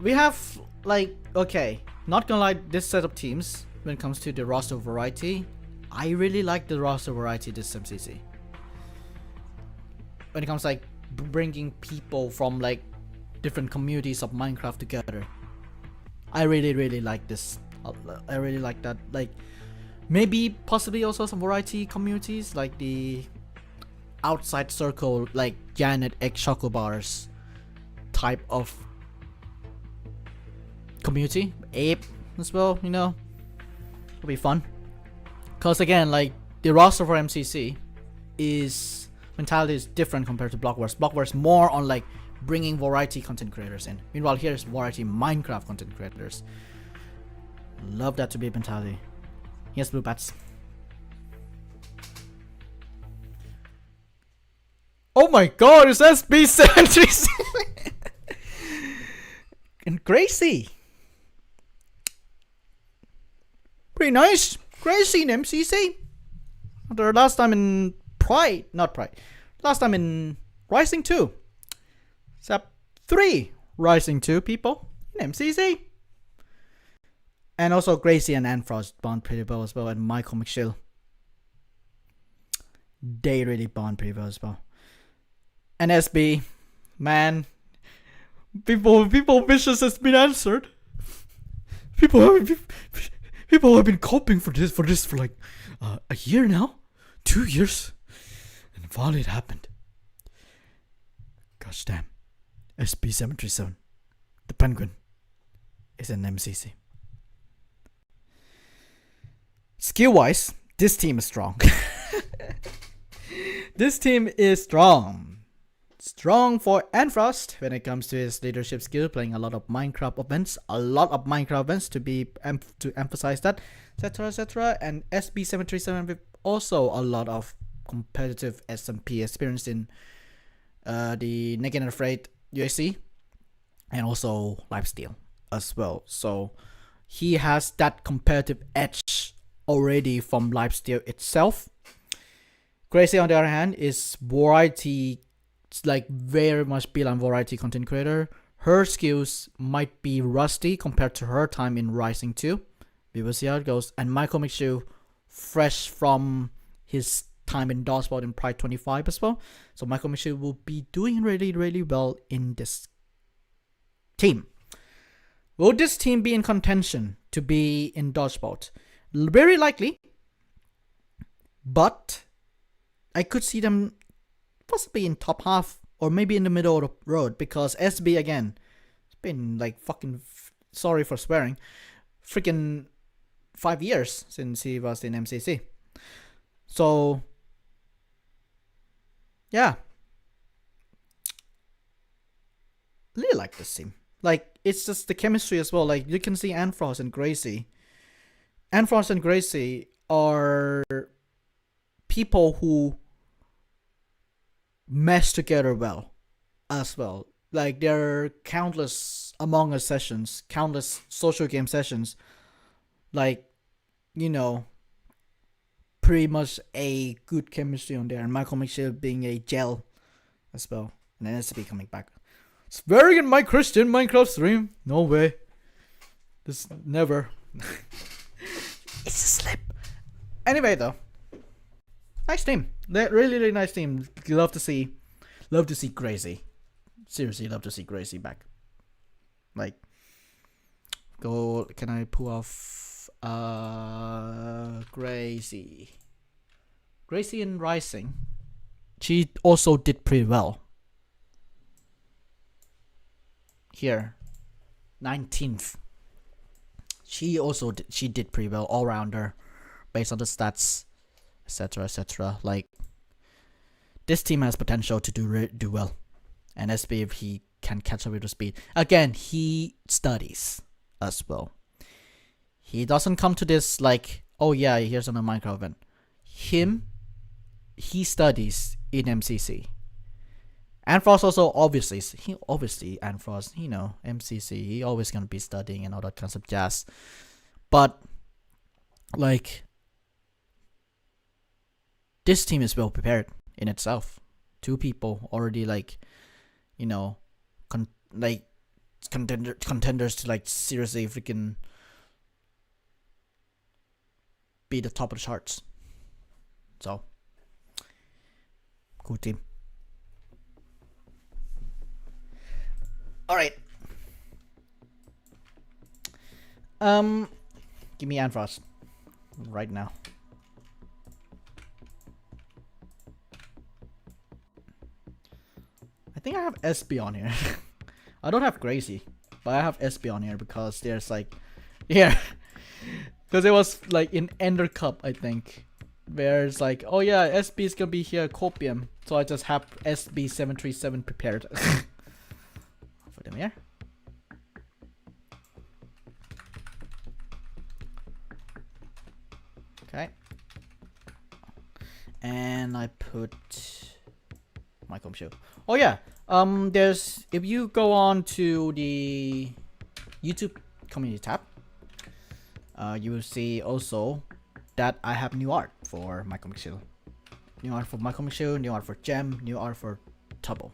We have like, okay, not gonna lie, this set of teams when it comes to the roster variety, I really like the roster variety this MCC. When it comes like bringing people from like different communities of Minecraft together, I really like this. I really like that. Like maybe possibly also some variety communities like the outside circle, like Janet Egg Choco Bars type of community, Ape as well, you know, it'll be fun. Cause again, like the roster for MCC is mentality is different compared to Blockverse. Blockverse more on like bringing variety content creators in. Meanwhile, here's variety Minecraft content creators. Love that to be mentality. Yes, blue bats. Oh my god, it's SB737 and Gracie. Pretty nice. Gracie in MCC. After last time in Pride, not Pride. Last time in Rising 2. Except 3 Rising 2 people in MCC. And also Gracie and Anfrost bond pretty well as well, and Michael McShill. They really bond pretty well as well. And SB, man, people wishes has been answered. People have been coping for this for like a year now, 2 years, and finally it happened. Gosh damn, SB737, the penguin, is an MCC. Skill wise, this team is strong. This team is strong. Strong for Anfrost when it comes to his leadership skill, playing a lot of Minecraft events, to emphasize that, etc. And SB737 with also a lot of competitive SMP experience in the Naked and Afraid UAC and also Lifesteal as well. So he has that competitive edge already from Lifesteal itself. Gracie on the other hand is variety. It's like very much built on variety content creator. her skills might be rusty compared to her time in Rising 2. We will see how it goes. And Michael McShew, fresh from his time in Dodgeball in Pride 25 as well. So Michael McShew will be doing really, really well in this team. Will this team be in contention to be in Dodgeball? Very likely. But I could see them possibly in top half or maybe in the middle of the road, because SB again, it's been like fucking, sorry for swearing, freaking 5 years since he was in MCC. So yeah, really like this team. Like, it's just the chemistry as well. Like, you can see Anfrost and Gracie. Anfrost and Gracie are people who mesh together well as well. Like, there are countless Among Us sessions, countless social game sessions. Like, you know, pretty much a good chemistry on there. And Michael McShill being a gel as well. And then SB coming back. Swearing in my Christian Minecraft stream? No way. This never. It's a slip. Anyway, though, nice team. Really, really nice team. Love to see Gracie. Seriously, love to see Gracie back. Like, go. Can I pull off Gracie? Gracie in Rising. She also did pretty well. Here, 19th. She did pretty well, all rounder, based on the stats, etc., etc. Like, this team has potential to do well, and SB, if he can catch up with the speed. Again, he studies as well. He doesn't come to this like, oh yeah, here's another Minecraft event. He studies in MCC. Anfrost also obviously Anfrost, you know, MCC, he always gonna be studying and all that kinds of jazz. But like, this team is well prepared in itself. 2 people already, like, you know, contenders to like seriously freaking be the top of the charts. So cool team. Alright. Give me Anfrost right now. I think I have SB on here. I don't have Gracie, but I have SB on here because there's like, yeah, because it was like in Ender Cup, I think, where it's like, oh yeah, SB is gonna be here Copium, so I just have SB 737 prepared. Put them here. Okay. And I put Michael Show. Oh yeah. There's, if you go on to the YouTube community tab, you will see also that I have new art for Michael McShill. New art for Michael McShill, new art for Gem, new art for Tubble.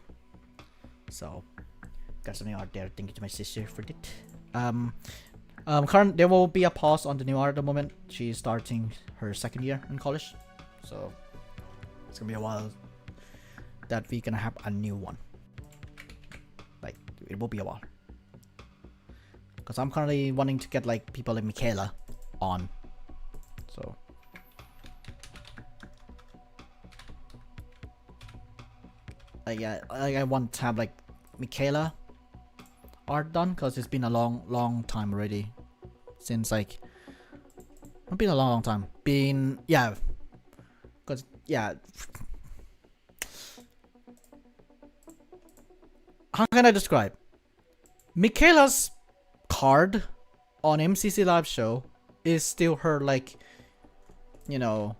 So got some new art there. Thank you to my sister for it. There will be a pause on the new art at the moment. She's starting her 2nd year in college, so it's gonna be a while that we're gonna have a new one. Like, it will be a while, because I'm currently wanting to get like people like Michaela on. So yeah, I want to have like Michaela art done, because it's been a long time already since, like, it's been a long time, yeah, because yeah, how can I describe Michaela's card on MCC live show is still her, like, you know,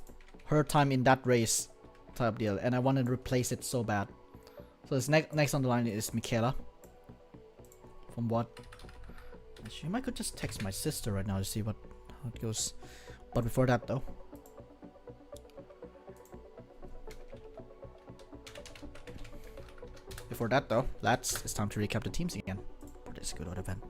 her time in that race type deal, and I want to replace it so bad. So this next on the line is Michaela. From what? Actually, I could just text my sister right now to see how it goes. But before that, though, lads, it's time to recap the teams again. Let's go to the event.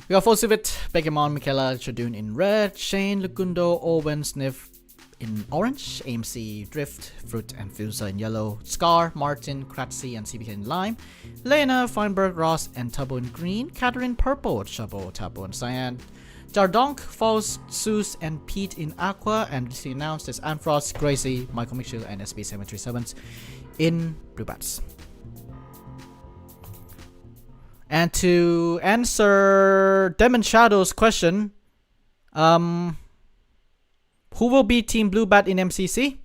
We got Fosivit, Begemon, Michaela, Shadun in red, Shane, Lugundo, Owen, Sniff in orange, AMC, Drift, Fruit and Fusa in yellow, Scar, Martin, Kratzy and CBK in lime, Lena, Feinberg, Ross and Tabo in green, Catherine purple, Chabo, Tabo and Cyan, Jardonk, Falls, Zeus and Pete in aqua, and she announced as Anfrost, Gracie, Michael Mitchell and SB737s in blue bats. And to answer Demon Shadow's question, who will be Team Blue Bat in MCC?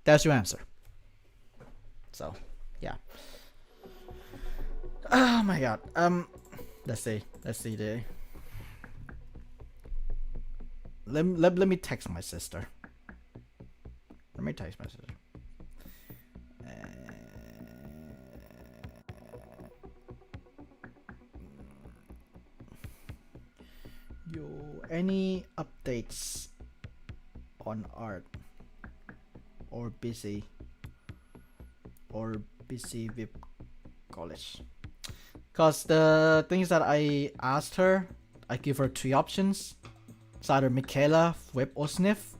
That's your answer. So, yeah. Oh my god. Let's see the. Let me text my sister. Let me text my sister. Yo, any updates on art or busy with college? Cause the things that I asked her, I give her 3 options. It's either Michaela, Whip or Sniff.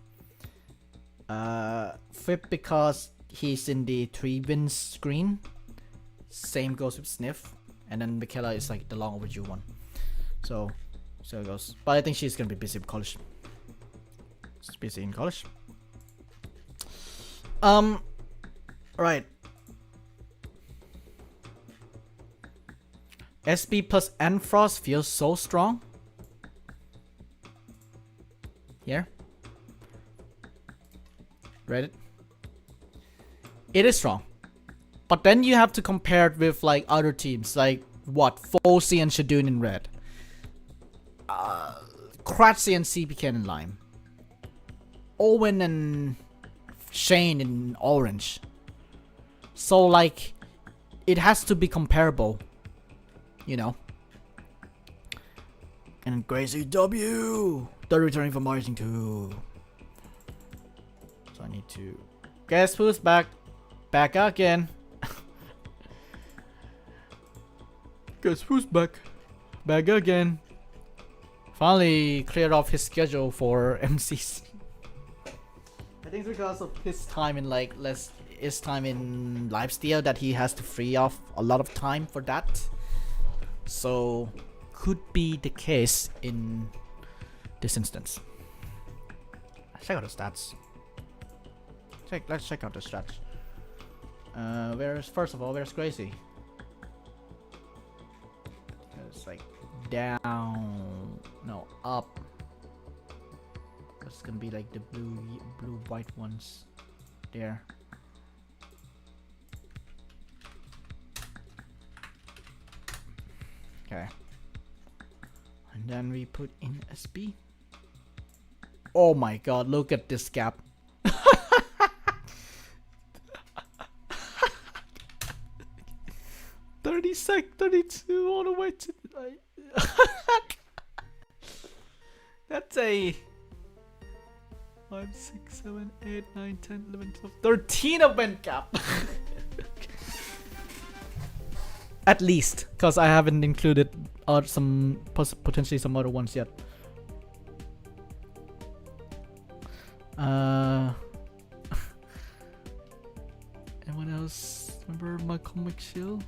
Whip because he's in the 3 wins screen. Same goes with Sniff. And then Michaela is like the long overdue one. So it goes. But I think she's gonna be busy with college. She's busy in college. Right. SB plus Enfrost feels so strong. Here. Reddit. It is strong. But then you have to compare it with like other teams. Like what? Fosi and Shadun in red. Kratzy and CPK in lime. Owen and Shane in orange. So like it has to be comparable, you know. And Gracie W, the returning from Marching 2. So I need to guess who's back again. Guess who's back again. Finally cleared off his schedule for MCC. I think it's because of his time in like his time in lifesteal that he has to free off a lot of time for that. So could be the case in this instance. Let's check out the stats. Let's check out the stats. First of all, where's Gracie? It's like down, no, up. It's gonna be like the blue white ones there. Okay. And then we put in SB. Oh my god, look at this gap. 32 all the way to that's a 5, 6, 7, 8, 9, 10, 11, 12, 13 event gap. At least, because I haven't included potentially some other ones yet. Anyone else remember Michael McShill?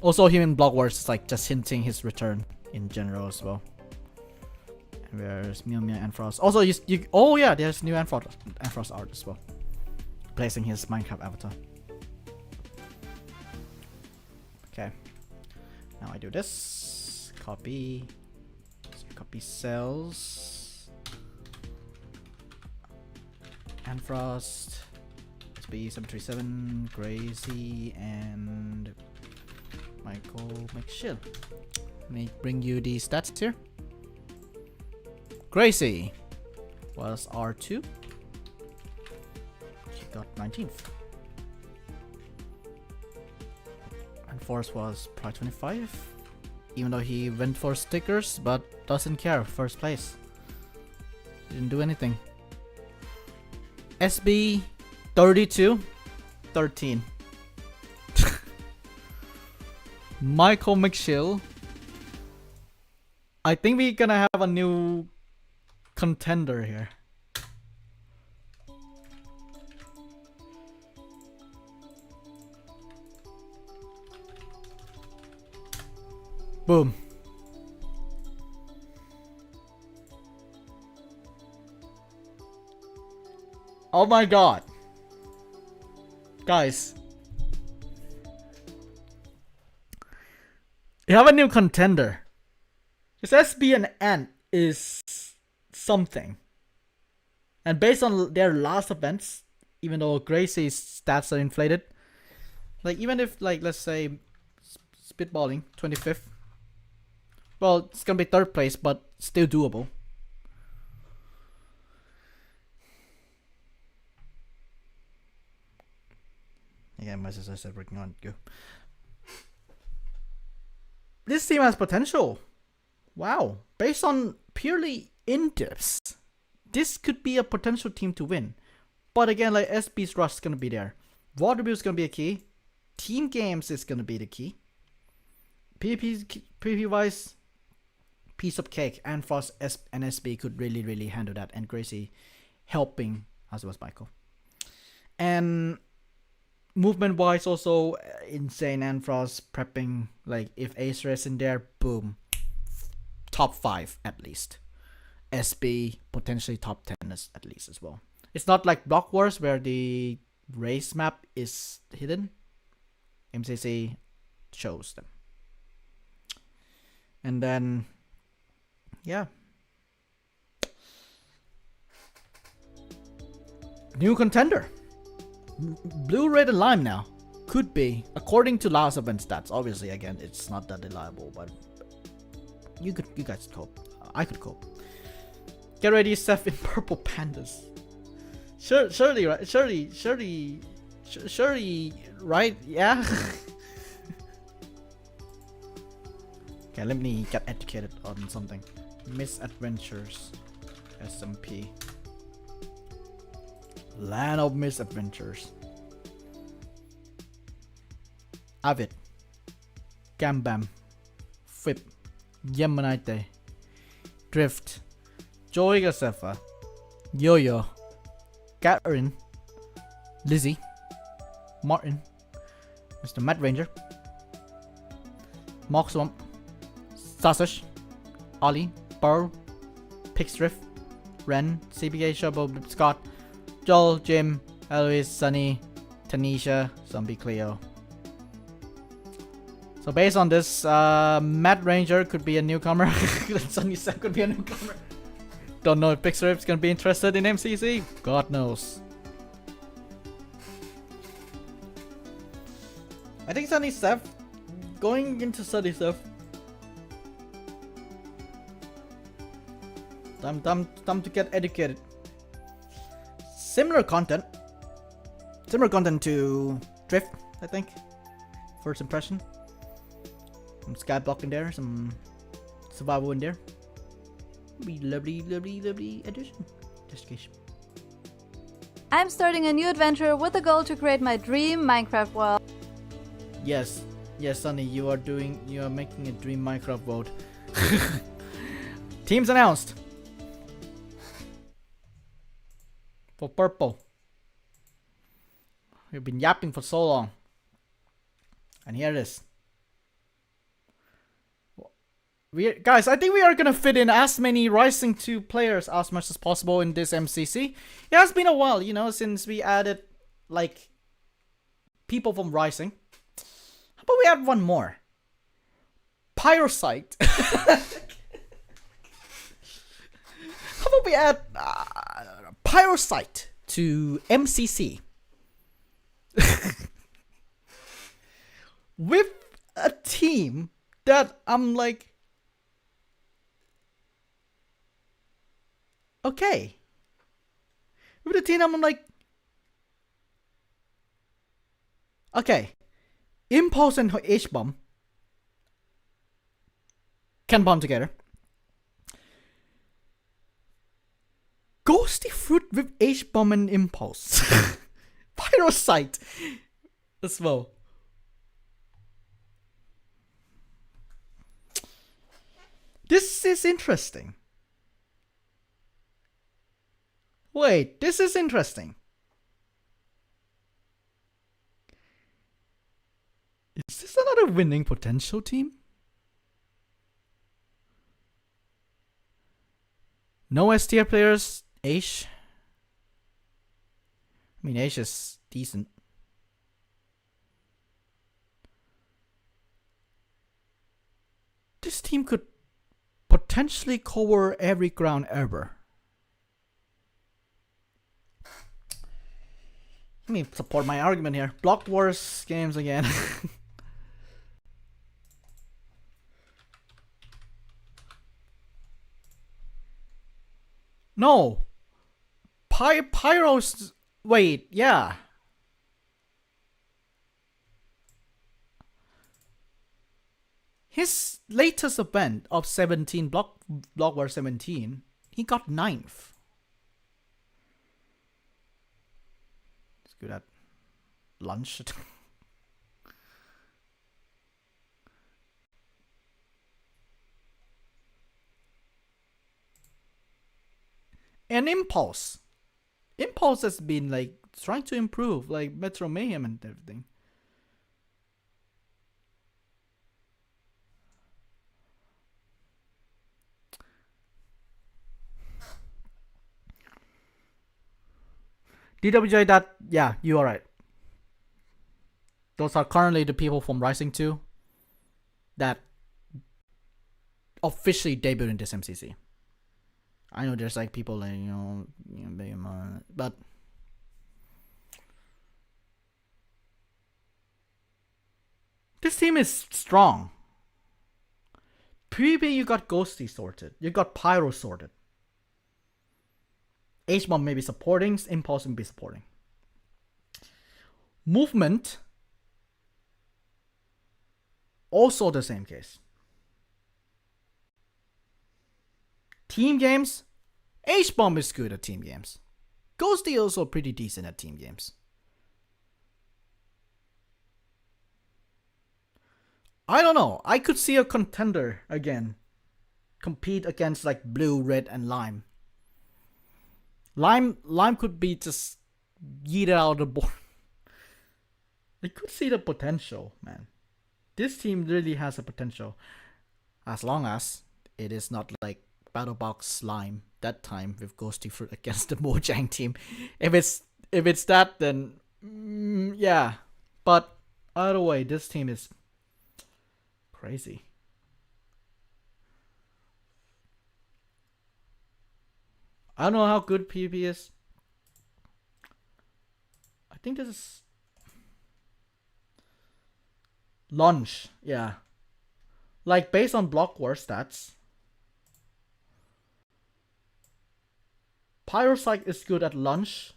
Also, him in Block Wars is like just hinting his return in general as well. And where's Mew Mew and Frost? Also, oh yeah, there's new Frost art as well, placing his Minecraft avatar. Okay, now I do this. Copy cells. And Frost, SB737, Gracie, and Michael McShill. Let me bring you the stats here. Gracie was R2. He got 19th. And Force was probably 25. Even though he went for stickers, but doesn't care. First place. Didn't do anything. SB 32-13. Michael McShill. I think we're gonna have a new contender here. Boom. Oh my god. Guys. You have a new contender. This SB and Ant is something. And based on their last events, even though Gracie's stats are inflated, like even if like let's say spitballing 25th, well it's gonna be 3rd place but still doable. Yeah, my sister said working on go. This team has potential. Wow. Based on purely in-depths, this could be a potential team to win. But again, like SB's rush is gonna be there. Water View is gonna be a key. Team games is gonna be the key. PvP wise, piece of cake. And Frost and SB could really handle that. And Gracie helping as was Michael. And movement wise also insane. And Frost prepping, like if Acer is in there, boom. Top 5 at least. SB potentially top 10 at least as well. It's not like Block Wars where the race map is hidden. MCC shows them. And then yeah. New contender. Blue, red, and lime now. Could be, according to last event stats. Obviously, again, it's not that reliable, but you guys cope. I could cope. Get ready, Seth in purple pandas. Surely, right? Surely, right? Yeah. Okay, let me get educated on something. Misadventures, SMP. Land of Misadventures. Avid. Gambam. Fip. Yemenite. Drift. Joy Gasefa. Yo-Yo. Catherine. Lizzie. Martin. Mr. Matt Ranger. Mock Swamp. Sausage. Ollie. Pearl. Pixdrift. Ren. CBK Shovel. Scott. Joel. Jim. Eloise. Sunny. Tanisha. Zombie Cleo. So based on this, Matt Ranger could be a newcomer. Sunny Sam could be a newcomer. Don't know if Pixdrift's gonna be interested in MCC. God knows. I think Sunny Seth going into Sunny Seth. Time to get educated. Similar content to Drift, I think. First impression. Some skyblock in there, some survival in there. Be lovely addition. Investigation. I'm starting a new adventure with the goal to create my dream Minecraft world. Yes, Sunny, you are making a dream Minecraft world. Teams announced. For purple. We've been yapping for so long. And here it is. Guys, I think we are gonna fit in as many Rising 2 players as much as possible in this MCC. It has been a while, you know, since we added, like, people from Rising. How about we add one more? Pyrosite. How about we add Pyrosite to MCC? With a team that I'm like, okay. With a team I'm like, okay. Impulse and H-Bomb can bond together. Ghosty Fruit with H-Bomb and Impulse. Pyrocyte as well. This is interesting. Wait, this is interesting. Is this another winning potential team? No S tier players. Aish. I mean, Aish is decent. This team could potentially cover every ground ever. Let me support my argument here. Block Wars games again. No. Pyros. Wait, yeah. His latest event of 17, Block War 17, he got 9th. He's good at lunch. And Impulse. Impulse has been like trying to improve, like Metro Mayhem and everything. DWJ, that, yeah, you are right. Those are currently the people from Rising 2 that officially debuted in this MCC. I know there's like people like, but this team is strong. PvP, you got Ghosty sorted. You got Pyro sorted. H-Bomb may be supporting. Impulse may be supporting. Movement, also the same case. Team games, H-Bomb is good at team games. Ghosty also pretty decent at team games. I don't know. I could see a contender again compete against like blue, red, and lime. Lime could be just yeeted out of the board. I could see the potential, man. This team really has a potential. As long as it is not like Battle Box Slime that time with Ghosty Fruit against the Mojang team. If it's that, then yeah. But either way, this team is crazy. I don't know how good PvP is. I think this is launch, yeah. Like based on Block War stats, Pyrocyte is good at launch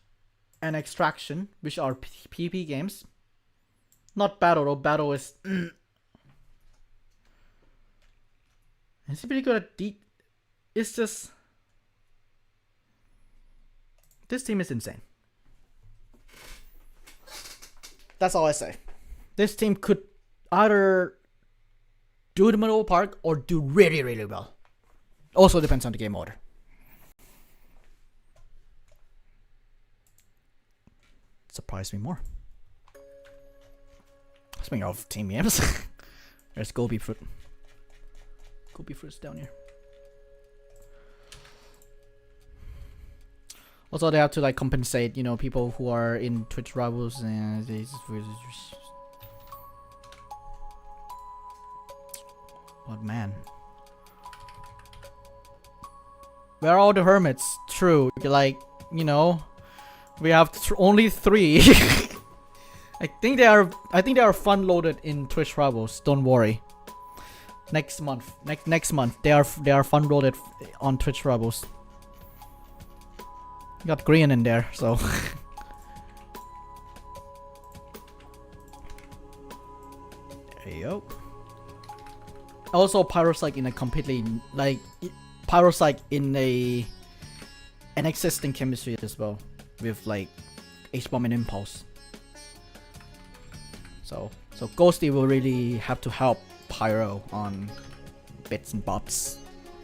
and extraction, which are PvP games. Not battle though. Battle is Is he pretty good at deep? It's just this team is insane. That's all I say. This team could either do the middle park or do really, really well. Also depends on the game order. Surprise me more. Speaking of team games, there's Gobi Fruit. Gobi Fruit's down here. Also, they have to like compensate, you know, people who are in Twitch rivals and but man, where are all the hermits? True, like, you know, we have only 3. I think they are fun loaded in Twitch rivals. Don't worry. Next month, next month they are fun loaded on Twitch rivals. Got green in there, so there you go. Also, Pyrocyte in a completely like Pyrocyte in an existing chemistry as well, with like H-Bomb and Impulse. So Ghosty will really have to help Pyro on bits and bobs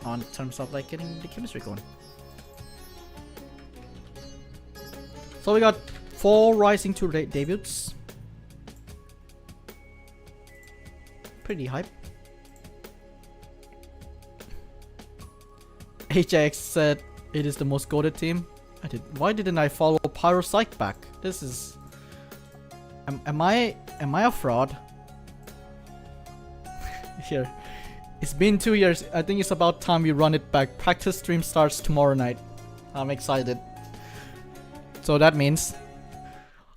on terms of like getting the chemistry going. So we got 4 Rising 2 debuts. Pretty hype. HX said it is the most goated team. Why didn't I follow Pyro Psych back? This is... Am I a fraud? Here. It's been 2 years. I think it's about time we run it back. Practice stream starts tomorrow night. I'm excited. So that means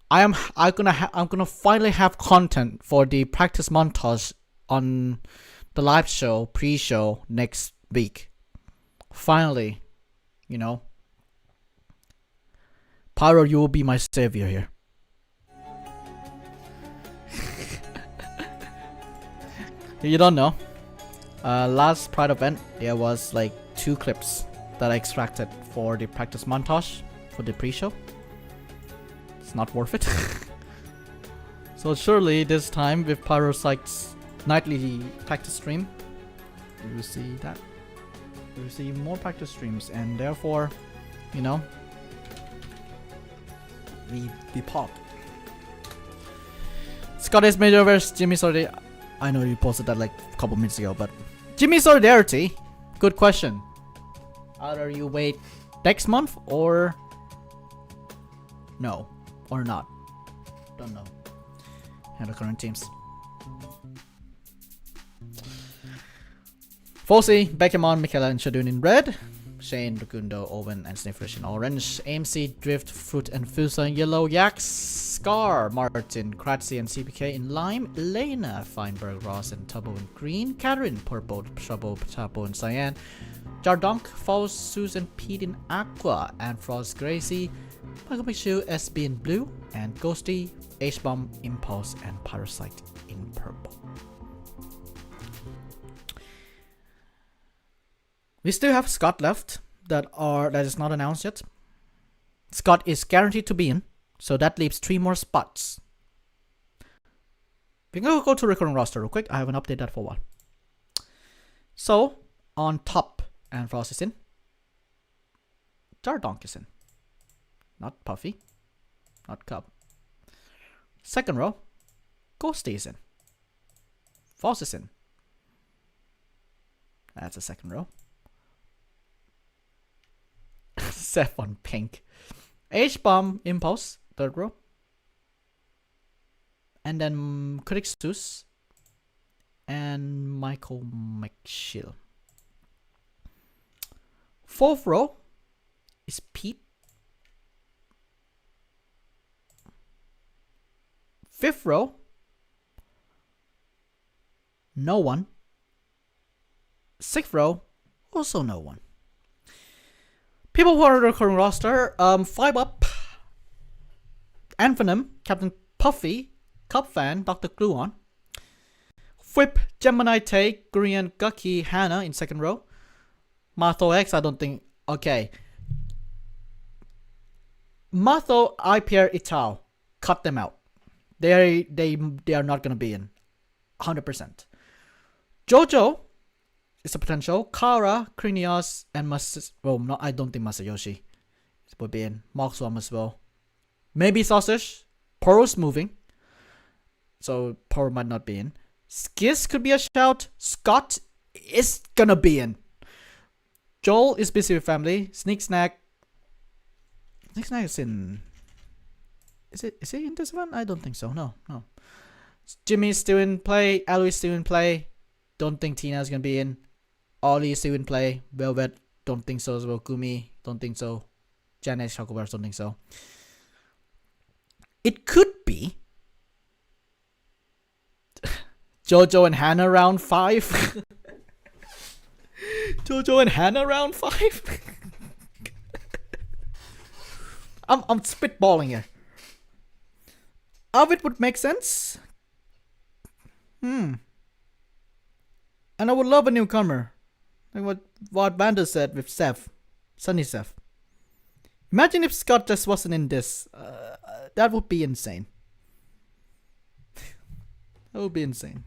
I'm gonna finally have content for the practice montage on the live show, pre-show next week. Finally, you know. Pyro, you will be my savior here. You don't know. Last Pride event, there was like 2 clips that I extracted for the practice montage for the pre-show. It's not worth it. So surely this time with Pyro Psych's nightly practice stream, you will see that. You will see more practice streams, and therefore, you know, we pop. Scottish Major vs Jimmy Solidarity. I know you posted that like a couple minutes ago, but Jimmy Solidarity, good question. Either you wait next month or no, or not. Don't know. And the current teams. Fossey, Beckemon, Michaela, and Shadun in red. Shane, Rukundo, Owen, and Sniffers in orange. AMC, Drift, Fruit, and Fusa in yellow. Yax, Scar, Martin, Kratzy, and CPK in lime. Elena, Feinberg, Ross, and Tubbo in green. Catherine, Purple, Trouble, Chapo, and Cyan. Jardonk, Falls, Susan, Pete in aqua. And Frost, Gracie. Michael Pichu, SB in blue. And Ghosty, H-Bomb, Impulse, and Parasite in purple. We still have Scott left that is not announced yet. Scott is guaranteed to be in, so that leaves 3 more spots. We're gonna go to recurring roster real quick. I haven't updated that for a while. So on top, and Frost is in. Jardonk is in. Not Puffy. Not Cub. Second row, Ghosty is in. Frost is in. That's the second row. Seth on pink. H-Bomb, Impulse, third row. And then Critic Zeus and Michael McShill. Fourth row is Pete. Fifth row, no one. Sixth row, also no one. People who are on the current roster, 5 up. Anphenom, Captain Puffy, Cup Fan, Dr. Gluon. Whip, Gemini Take, Korean Gucky, Hannah in second row. Matho X, I don't think. Okay. Matho, IPR, Ital. Cut them out. They are not gonna be in. 100%. Jojo is a potential. Kara, Krinios, and I don't think Masayoshi would be in. Moxwam as well. Maybe Sausage. Poro's moving, so Poro might not be in. Skiz could be a shout. Scott is gonna be in. Joel is busy with family. Sneak Snack is in. Is he in this one? I don't think so. No. Jimmy's still in play. Aloy's still in play. Don't think Tina's gonna be in. Ollie is still in play. Velvet, don't think so as well. Gumi, don't think so. Janet, Chocobars, don't think so. It could be Jojo and Hannah round 5. Jojo and Hannah round 5. I'm spitballing here. It would make sense. And I would love a newcomer. Like what Banda said with Seth. Sunny Seth. Imagine if Scott just wasn't in this. That would be insane. That would be insane.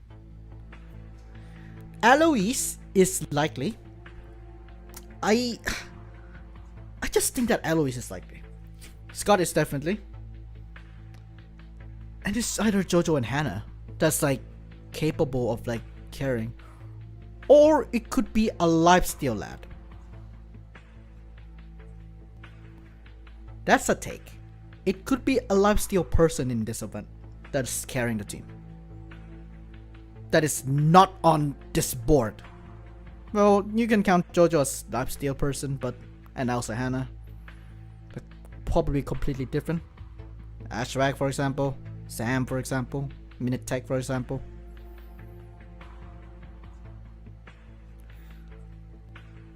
Eloise is likely. I just think that Eloise is likely. Scott is definitely. And it's either Jojo and Hannah that's like capable of like caring. Or it could be a lifesteal lad. That's a take. It could be a lifesteal person in this event that's carrying the team. That is not on this board. Well, you can count Jojo as lifesteal person, but and also Hannah. But probably completely different. Ashrak, for example. Sam, for example. Minute Tech, for example.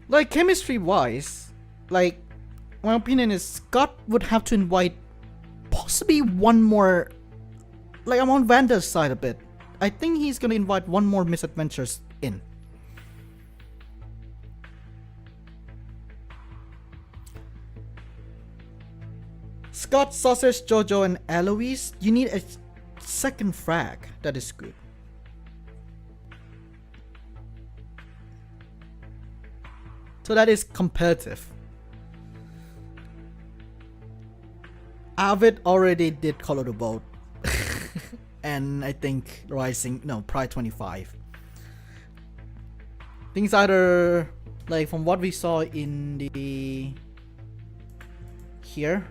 Like, chemistry-wise, like, my opinion is Scott would have to invite possibly one more. Like, I'm on Vanda's side a bit. I think he's gonna invite one more misadventures in. Scott, Sausage, Jojo, and Eloise. You need a second frag. That is good. So that is competitive. Avid already did color the boat. And I think Rising, no, Pride 25. Things either, like from what we saw in the, here,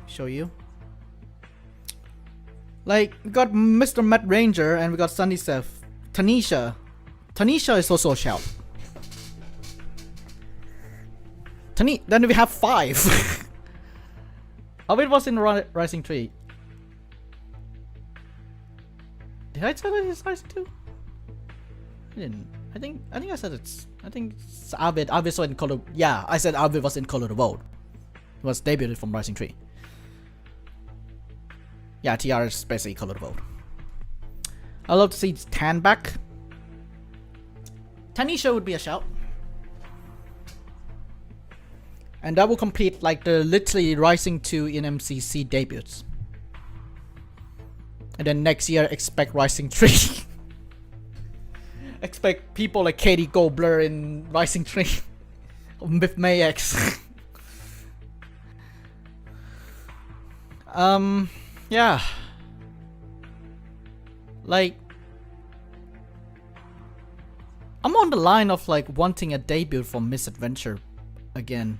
show you. Like, we got Mr. Matt Ranger and we got Sunny Seth. Tanisha. Tanisha is also a shout. Then we have 5. Oh, it was in Rising 3. Did I tell it it's Rising 2? I didn't. I think I said it's. I think it's Avid. Avid was in Color. Yeah, I said Avid was in Color the Vote. It was debuted from Rising 3. Yeah, TR is basically Color the Vote. I'd love to see Tan back. Tanisha would be a shout. And that will complete like the literally Rising 2 in MCC debuts. And then next year expect Rising 3. Expect people like Katie Gobler in Rising 3. With Mayex. Yeah. Like, I'm on the line of like wanting a debut from Misadventure again,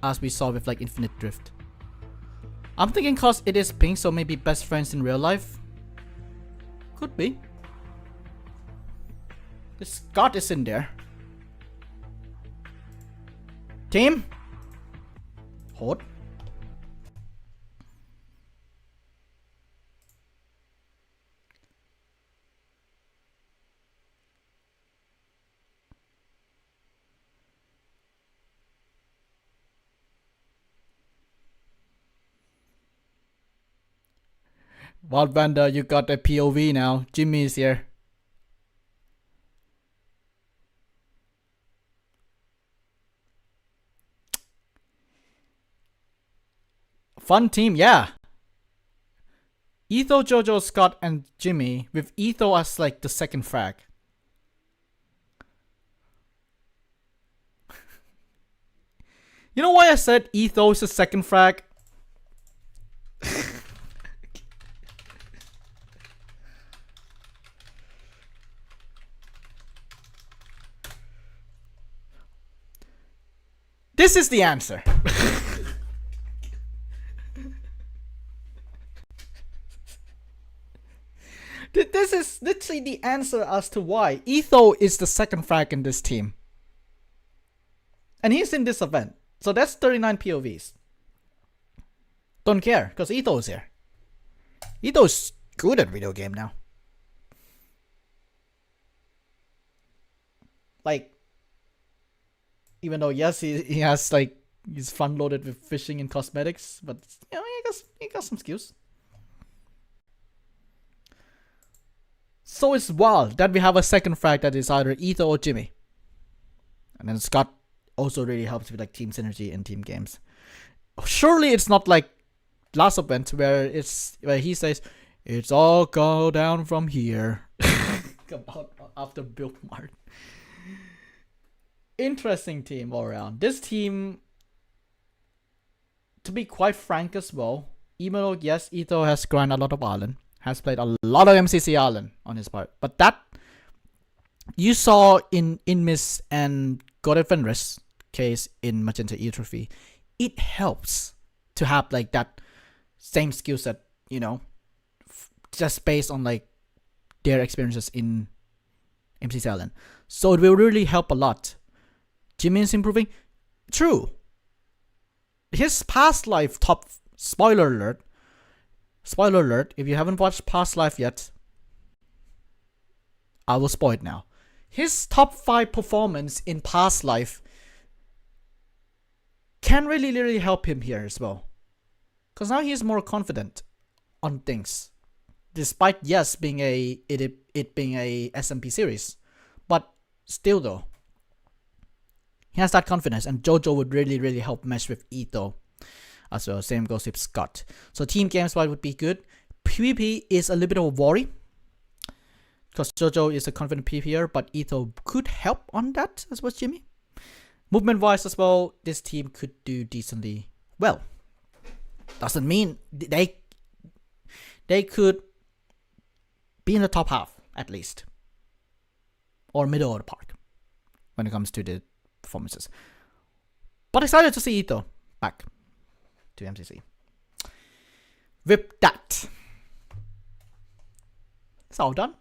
as we saw with like Infinite Drift. I'm thinking cause it is Pink, so maybe best friends in real life. Could be. The Scott is in there. Team. Hold. Wild Vanda, you got a POV now. Jimmy is here. Fun team, yeah. Etho, Jojo, Scott, and Jimmy, with Etho as like the second frag. You know why I said Etho is the second frag? This is the answer. This is literally the answer as to why Etho is the second frag in this team. And he's in this event. So that's 39 POVs. Don't care, because Etho is here. Etho's good at video game now. Like, even though yes, he has like, he's front loaded with fishing and cosmetics, but you know, he got some skills. So it's wild that we have a second frag that is either Etho or Jimmy. And then Scott also really helps with like team synergy and team games. Surely it's not like last event where he says, It's all go down from here. About after Build Mart. Interesting team all around. This team, to be quite frank as well, even though yes, Ito has grind a lot of Island, has played a lot of MCC Island on his part, but that you saw in Miss and God Fenris case in Magenta E Trophy, it helps to have like that same skill set, you know, just based on like their experiences in MCC Island. So it will really help a lot. Jimin's improving. True. His past life top spoiler alert. Spoiler alert, if you haven't watched Past Life yet, I will spoil it now. His top 5 performance in Past Life can really help him here as well. Because now he's more confident on things. Despite yes being it being a SMP series. But still though, he has that confidence, and Jojo would really help mesh with Ito as well. Same goes with Scott. So team games wise would be good. PvP is a little bit of a worry, because Jojo is a confident PvPer, but Ito could help on that as well as Jimmy. Movement wise as well, this team could do decently well. Doesn't mean they could be in the top half at least, or middle of the park when it comes to the performances. But excited to see Ito back to MCC. With that, it's all done.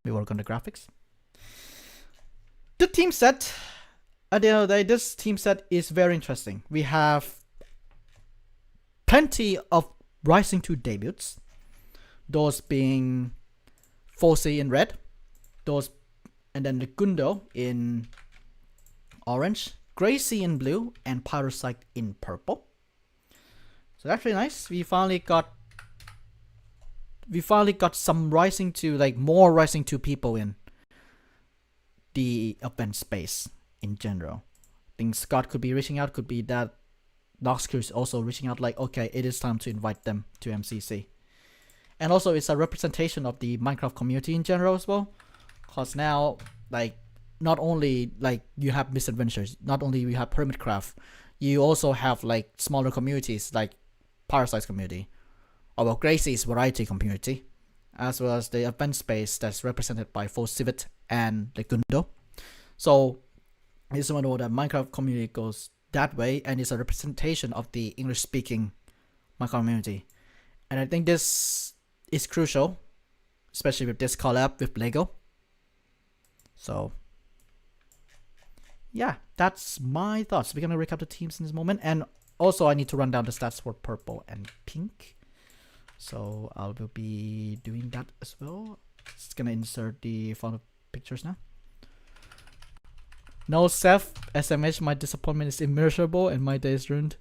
We work on the graphics. The team set, at the end of the day, this team set is very interesting. We have plenty of Rising 2 debuts. Those being Fosse in red, and then the Gundo in orange, Gracie in blue, and Parasite in purple. So that's really nice. We finally got some Rising 2, like more Rising 2 people in the event space in general. I think Scott could be reaching out, could be that Noxcrew is also reaching out, like, okay, it is time to invite them to MCC. And also it's a representation of the Minecraft community in general as well. Cause now, like, not only like you have misadventures, not only you have Hermitcraft, you also have like smaller communities like Parasite's community, or well, Gracie's variety community, as well as the event space that's represented by Fosivit and the Gundo. So it's one of the Minecraft community goes that way, and it's a representation of the English-speaking Minecraft community. And I think this is crucial, especially with this collab with Lego. So yeah, that's my thoughts. We're gonna recap the teams in this moment, and also I need to run down the stats for purple and pink. So I will be doing that as well. Just gonna insert the final pictures now. No Seth, SMH, my disappointment is immeasurable and my day is ruined.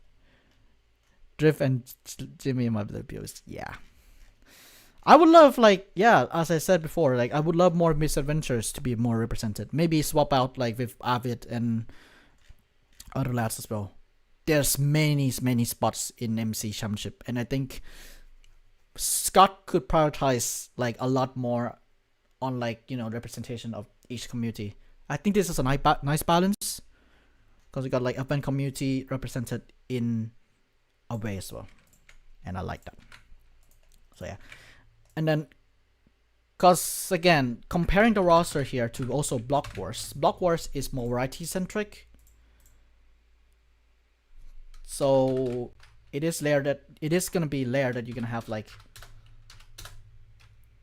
Drift and Jimmy and my videos. Yeah. I would love, like, yeah, as I said before, like, I would love more misadventures to be more represented. Maybe swap out, like, with Avid and other lads as well. There's many spots in MC Championship, and I think Scott could prioritize, like, a lot more on, like, you know, representation of each community. I think this is a nice balance, because we got, like, event community represented in a way as well, and I like that. So, yeah. And then, because again, comparing the roster here to also Block Wars is more variety centric. So it is gonna be layered that you're gonna have, like,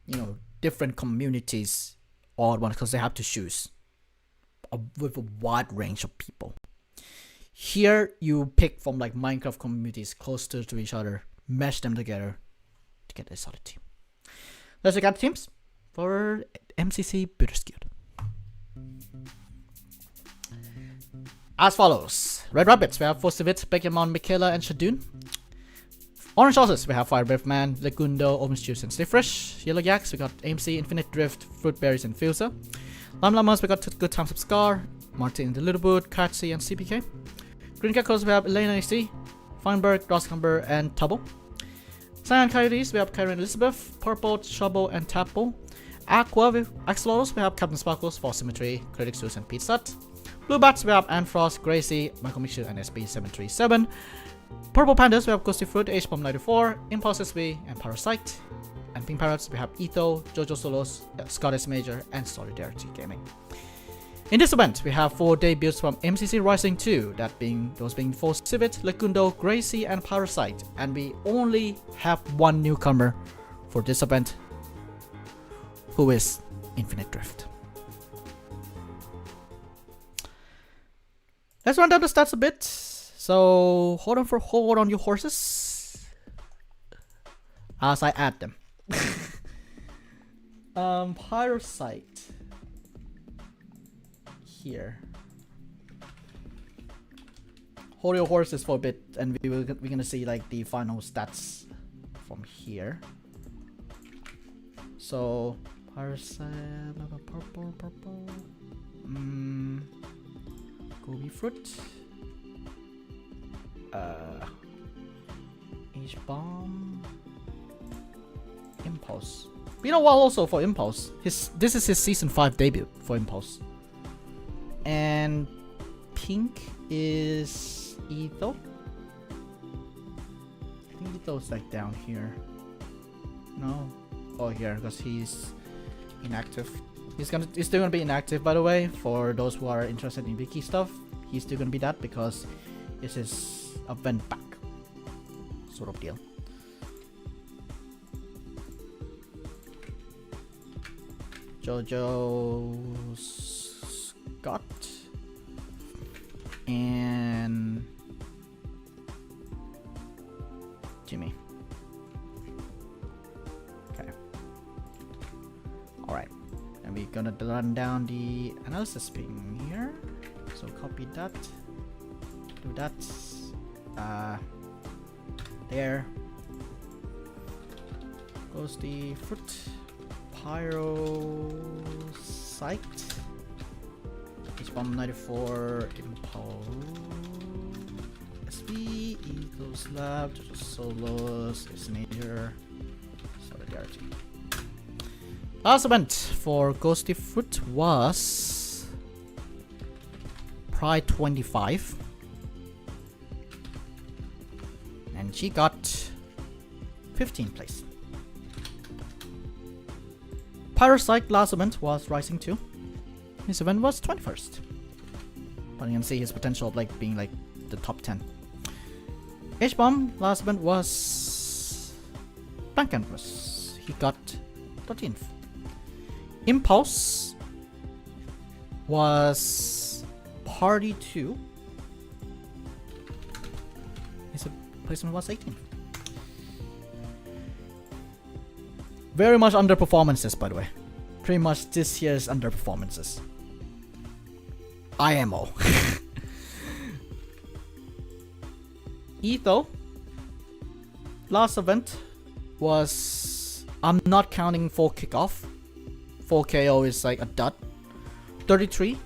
you know, different communities all at once, because they have to choose with a wide range of people. Here you pick from, like, Minecraft communities closer to each other, mesh them together to get a solid team. Let's look at the teams for MCC Bitterskill. As follows: Red Rabbits, we have Fosivit, Pokemon, Michaela, and Shadoon. Orange Horses, we have Fire Brave Man, Legundo, Orange Juice, and Sliffresh. Yellow Yaks, we got AMC, Infinite Drift, Fruit Berries, and Fusa. Llama Llamas, we got Good Times of Scar, Martin the Little Boot, Katsi, and CPK. Green Geckos, we have Elena AC, Feinberg, Roscomber, and Tubble. Cyan Coyotes, we have Karen Elizabeth, Purple, Trouble, and Tapple. Aqua Axolotls, we have Captain Sparkles for Symmetry, Critic Suits, and Pete Sut. Blue Bats, we have Anne Frost, Gracie, Michael Michu, and SB737. Purple Pandas, we have Ghosty Fruit, H-Bomb 94, Impulse SB, and Parasite. And Pink Parrots, we have Etho, Jojo Solos, Scottish Major, and Solidarity Gaming. In this event, we have 4 debuts from MCC Rising 2, those being For Civet, Lecundo, Gracie, and Parasite. And we only have 1 newcomer for this event, who is Infinite Drift. Let's run down the stats a bit. So hold on your horses as I add them. Parasite here. Hold your horses for a bit, and we're gonna see like the final stats from here. So Parasite, purple. Gobi Fruit. H-Bomb. Impulse. You know what, also for Impulse, this is his season 5 debut for Impulse. And pink is Etho. I think Etho's like down here. No. Oh, here, because he's inactive. He's still gonna be inactive, by the way, for those who are interested in wiki stuff. He's still gonna be that because this is event back sort of deal. Jojo Scott and Jimmy. Okay. Alright. And we're gonna run down the analysis ping here. So copy that. Do that. There. Goes the fruit. Parasite. H-Bomb 94. Impulse. SV. Eagles Lab. Solos. Is Major. Solidarity. Last event for Ghosty Fruit was Pride 25. And she got 15th place. Parasite last event was Rising 2. His event was 21st. But you can see his potential of like being like the top 10. H-Bomb last event was Blank Empress. He got 13th. Impulse was Party 2. His placement was 18th. Very much underperformances, by the way. Pretty much this year's underperformances. IMO. Etho. Last event was, I'm not counting 4 kickoff. 4 KO is like a dud. 33.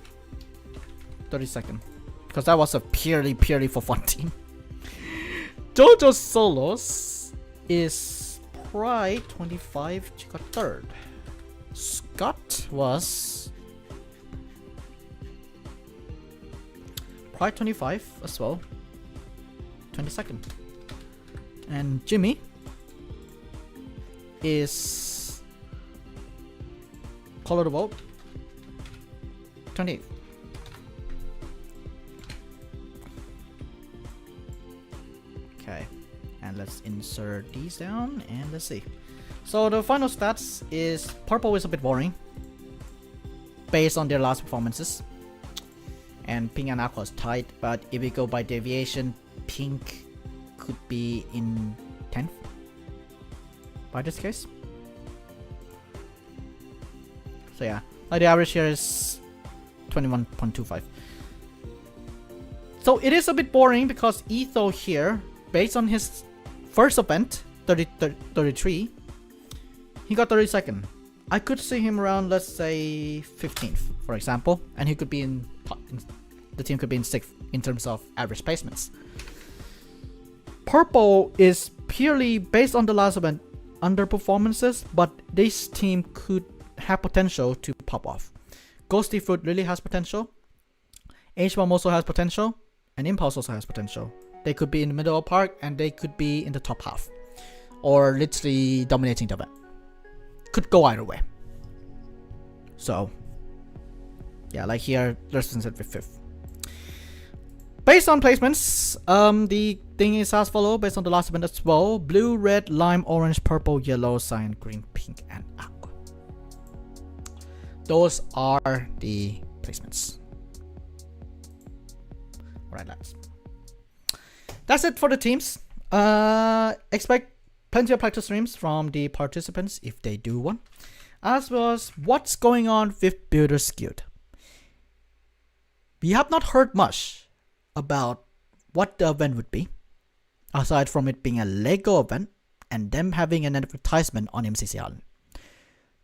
32nd. Because that was a purely for fun team. Jojo Solos is Pride 25, she got 3rd. Scott was Pride 25 as well, 22nd. And Jimmy is Color the Vote, 28th. Okay. And let's insert these down and let's see. So the final stats is Purple is a bit boring based on their last performances. And Pink and Aqua is tight, but if we go by deviation, Pink could be in 10th by this case. So yeah, like the average here is 21.25. So it is a bit boring because Etho here, based on his first event, 33, he got 32nd. I could see him around, let's say, 15th, for example, and he could be the team could be in 6th in terms of average placements. Purple is purely based on the last event underperformances, but this team could have potential to pop off. Ghosty Fruit really has potential. H-Bomb also has potential, and Impulse also has potential. They could be in the middle of the park, and they could be in the top half, or literally dominating the event. Could go either way. So, yeah, like here, Thurston's at 5th. Based on placements, the thing is as follows, based on the last event as well. Blue, red, lime, orange, purple, yellow, cyan, green, pink, and aqua. Those are the placements. Alright, lads. That's it for the teams. Expect plenty of practice streams from the participants if they do one. As well as what's going on with Builders Guild. We have not heard much about what the event would be, aside from it being a Lego event and them having an advertisement on MCC Island.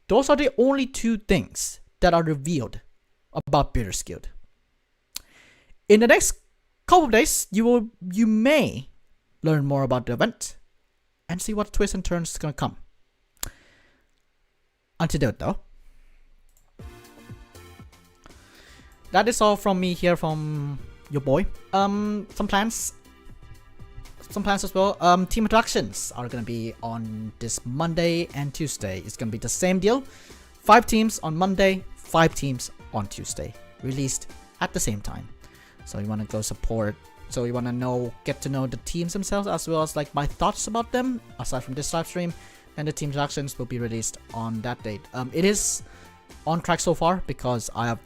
Those are the only two things that are revealed about Builders Guild. In the next couple of days, you may learn more about the event and see what twists and turns is gonna come. Until then, though, that is all from me here from your boy. Some plans as well. Team introductions are gonna be on this Monday and Tuesday. It's gonna be the same deal. 5 teams on Monday, 5 teams on Tuesday, released at the same time. So you wanna go support. So you wanna get to know the teams themselves as well as like my thoughts about them. Aside from this live stream, and the team introductions will be released on that date. It is on track so far because I have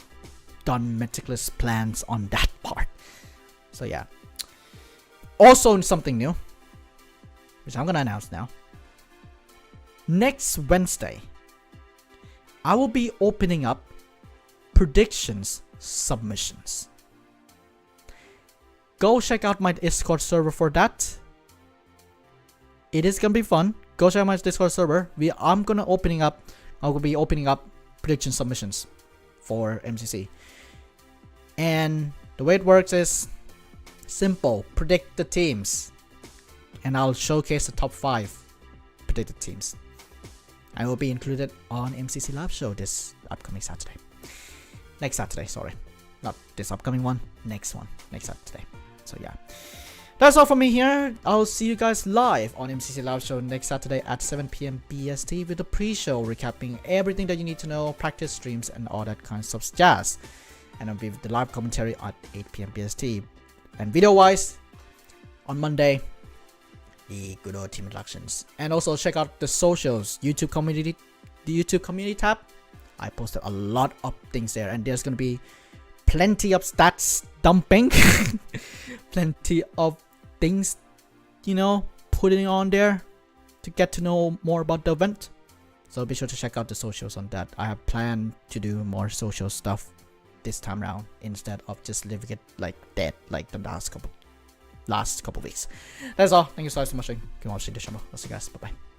done meticulous plans on that part. So yeah. Also something new, which I'm gonna announce now. Next Wednesday, I will be opening up predictions submissions. Go check out my Discord server for that. It is gonna be fun. Go check out my Discord server. I will be opening up prediction submissions for MCC. And the way it works is simple. Predict the teams. And I'll showcase the top 5 predicted teams. I will be included on MCC Live Show this upcoming Saturday. Next Saturday, sorry. Not this upcoming one. Next one. Next Saturday. So yeah. That's all from me here. I'll see you guys live on MCC Live Show next Saturday at 7 PM BST with a pre-show recapping everything that you need to know, practice streams, and all that kind of jazz. And I'll be with the live commentary at 8 PM BST. And video-wise, on Monday, the good old team introductions. And also check out the socials, the YouTube community tab. I posted a lot of things there, and there's gonna be plenty of stats dumping, plenty of things, putting on there to get to know more about the event. So be sure to check out the socials on that. I have planned to do more social stuff this time around instead of just leaving it like dead like the last couple weeks. That's all. Thank you so much for watching. Keep watching the channel. I'll see you guys. Bye bye.